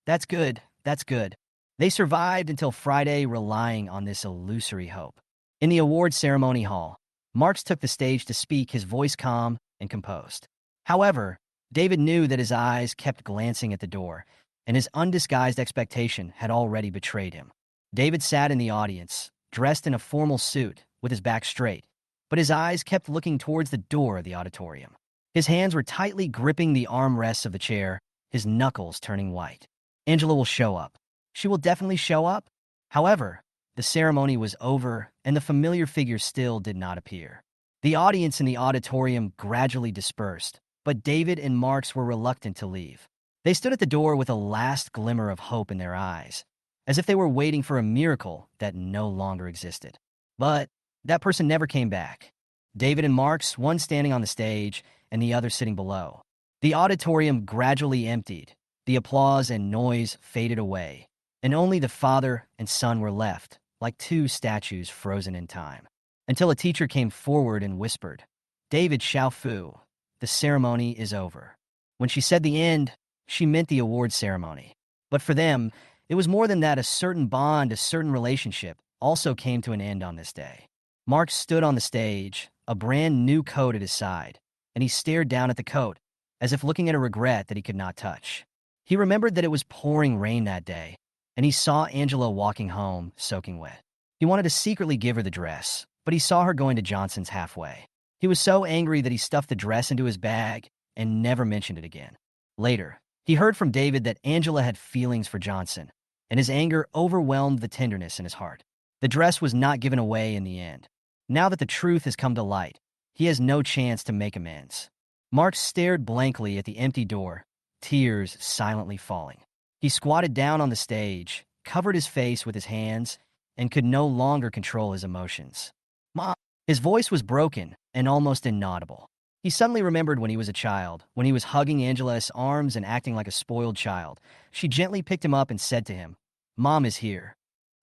"That's good, that's good." They survived until Friday, relying on this illusory hope. In the award ceremony hall, Marks took the stage to speak, his voice calm and composed. However, David knew that his eyes kept glancing at the door, and his undisguised expectation had already betrayed him. David sat in the audience, dressed in a formal suit, with his back straight, but his eyes kept looking towards the door of the auditorium. His hands were tightly gripping the armrests of the chair, his knuckles turning white. Angela will show up. She will definitely show up. However, the ceremony was over, and the familiar figure still did not appear. The audience in the auditorium gradually dispersed, but David and Marks were reluctant to leave. They stood at the door with a last glimmer of hope in their eyes, as if they were waiting for a miracle that no longer existed. But that person never came back. David and Marks, one standing on the stage and the other sitting below. The auditorium gradually emptied. The applause and noise faded away, and only the father and son were left, like two statues frozen in time. Until a teacher came forward and whispered, "David Xiaofu, the ceremony is over." When she said the end, she meant the award ceremony. But for them, it was more than that. A certain bond, a certain relationship, also came to an end on this day. Mark stood on the stage, a brand new coat at his side, and he stared down at the coat, as if looking at a regret that he could not touch. He remembered that it was pouring rain that day, and he saw Angela walking home, soaking wet. He wanted to secretly give her the dress, but he saw her going to Johnson's halfway. He was so angry that he stuffed the dress into his bag and never mentioned it again. Later, he heard from David that Angela had feelings for Johnson, and his anger overwhelmed the tenderness in his heart. The dress was not given away in the end. Now that the truth has come to light, he has no chance to make amends. Mark stared blankly at the empty door, tears silently falling. He squatted down on the stage, covered his face with his hands, and could no longer control his emotions. Mom. His voice was broken and almost inaudible. He suddenly remembered when he was a child, when he was hugging Angela's arms and acting like a spoiled child. She gently picked him up and said to him, "Mom is here."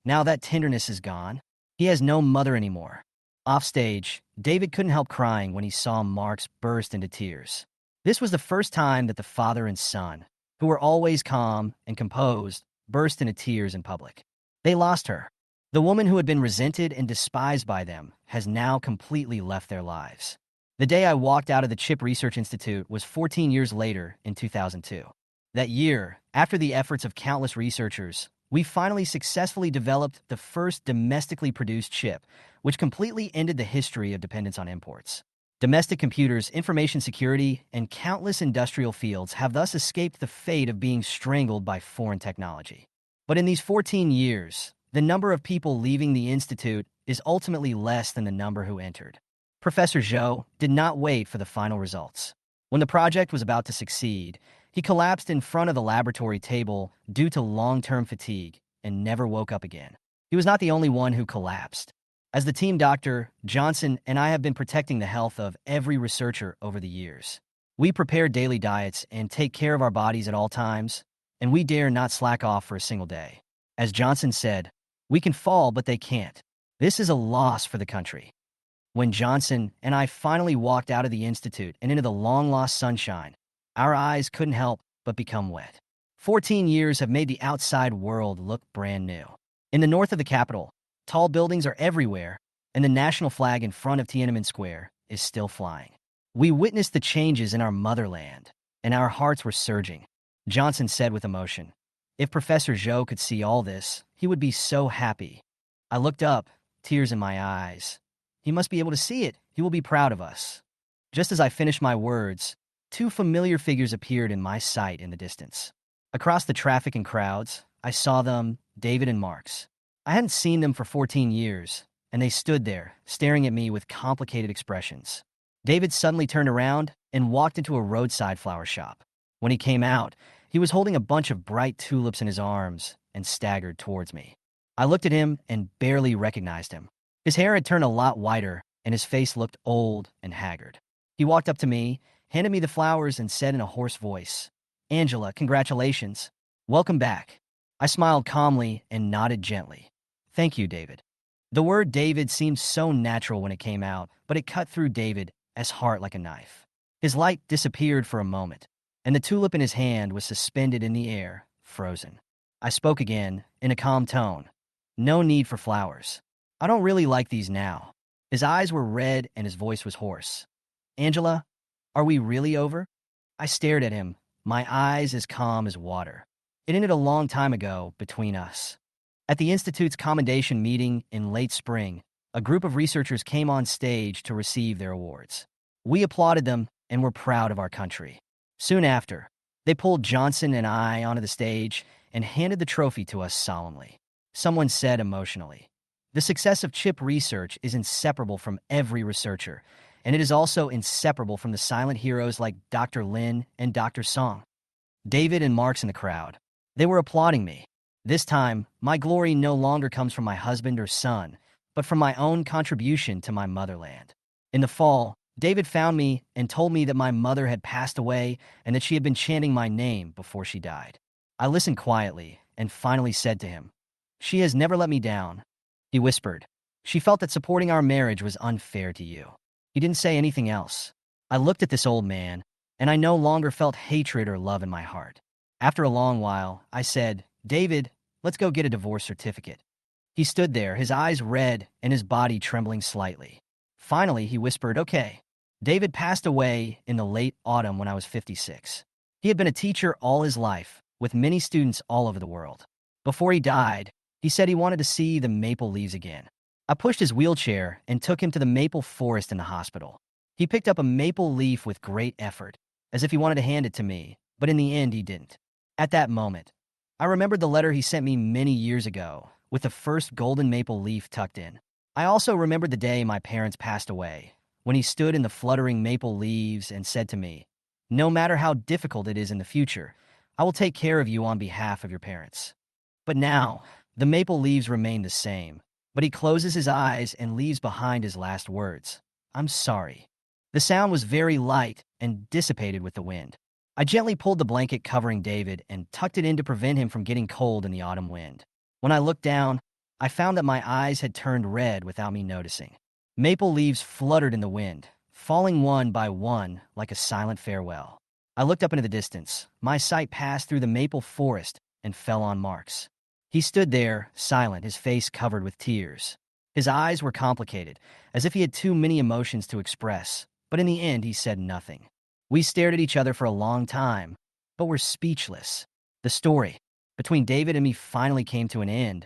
Now that tenderness is gone. He has no mother anymore. Offstage, David couldn't help crying when he saw Marks burst into tears. This was the first time that the father and son, who were always calm and composed, burst into tears in public. They lost her. The woman who had been resented and despised by them has now completely left their lives. The day I walked out of the Chip Research Institute was 14 years later in 2002. That year, after the efforts of countless researchers, we finally successfully developed the first domestically produced chip, which completely ended the history of dependence on imports. Domestic computers, information security, and countless industrial fields have thus escaped the fate of being strangled by foreign technology. But in these 14 years, the number of people leaving the institute is ultimately less than the number who entered. Professor Zhou did not wait for the final results. When the project was about to succeed, he collapsed in front of the laboratory table due to long-term fatigue and never woke up again. He was not the only one who collapsed. As the team doctor, Johnson and I have been protecting the health of every researcher over the years. We prepare daily diets and take care of our bodies at all times, and we dare not slack off for a single day. As Johnson said, "We can fall, but they can't." This is a loss for the country. When Johnson and I finally walked out of the institute and into the long-lost sunshine, our eyes couldn't help but become wet. 14 years have made the outside world look brand new. In the north of the capital, tall buildings are everywhere, and the national flag in front of Tiananmen Square is still flying. We witnessed the changes in our motherland, and our hearts were surging. Johnson said with emotion, "If Professor Zhou could see all this, he would be so happy." I looked up, tears in my eyes. "He must be able to see it. He will be proud of us." Just as I finished my words, two familiar figures appeared in my sight in the distance. Across the traffic and crowds, I saw them, David and Marks. I hadn't seen them for 14 years, and they stood there, staring at me with complicated expressions. David suddenly turned around and walked into a roadside flower shop. When he came out, he was holding a bunch of bright tulips in his arms and staggered towards me. I looked at him and barely recognized him. His hair had turned a lot whiter, and his face looked old and haggard. He walked up to me, handed me the flowers, and said in a hoarse voice, "Angela, congratulations. Welcome back." I smiled calmly and nodded gently. "Thank you, David." The word David seemed so natural when it came out, but it cut through David's heart like a knife. His light disappeared for a moment, and the tulip in his hand was suspended in the air, frozen. I spoke again, in a calm tone. "No need for flowers. I don't really like these now." His eyes were red and his voice was hoarse. "Angela, are we really over?" I stared at him, my eyes as calm as water. It ended a long time ago between us. At the Institute's commendation meeting in late spring, a group of researchers came on stage to receive their awards. We applauded them and were proud of our country. Soon after, they pulled Johnson and I onto the stage and handed the trophy to us solemnly. Someone said emotionally, "The success of chip research is inseparable from every researcher, and it is also inseparable from the silent heroes like Dr. Lin and Dr. Song." David and Marks in the crowd. They were applauding me. This time, my glory no longer comes from my husband or son, but from my own contribution to my motherland. In the fall, David found me and told me that my mother had passed away and that she had been chanting my name before she died. I listened quietly and finally said to him, "She has never let me down." He whispered, "She felt that supporting our marriage was unfair to you." He didn't say anything else. I looked at this old man, and I no longer felt hatred or love in my heart. After a long while, I said, "David, let's go get a divorce certificate." He stood there, his eyes red and his body trembling slightly. Finally, he whispered, "Okay." David passed away in the late autumn when I was 56. He had been a teacher all his life, with many students all over the world. Before he died, he said he wanted to see the maple leaves again. I pushed his wheelchair and took him to the maple forest in the hospital. He picked up a maple leaf with great effort, as if he wanted to hand it to me, but in the end he didn't. At that moment, I remembered the letter he sent me many years ago, with the first golden maple leaf tucked in. I also remembered the day my parents passed away, when he stood in the fluttering maple leaves and said to me, "No matter how difficult it is in the future, I will take care of you on behalf of your parents." But now, the maple leaves remain the same, but he closes his eyes and leaves behind his last words. I'm sorry. The sound was very light and dissipated with the wind. I gently pulled the blanket covering David and tucked it in to prevent him from getting cold in the autumn wind. When I looked down, I found that my eyes had turned red without me noticing. Maple leaves fluttered in the wind, falling one by one like a silent farewell. I looked up into the distance. My sight passed through the maple forest and fell on Marks. He stood there, silent, his face covered with tears. His eyes were complicated, as if he had too many emotions to express, but in the end he said nothing. We stared at each other for a long time, but were speechless. The story between David and me finally came to an end,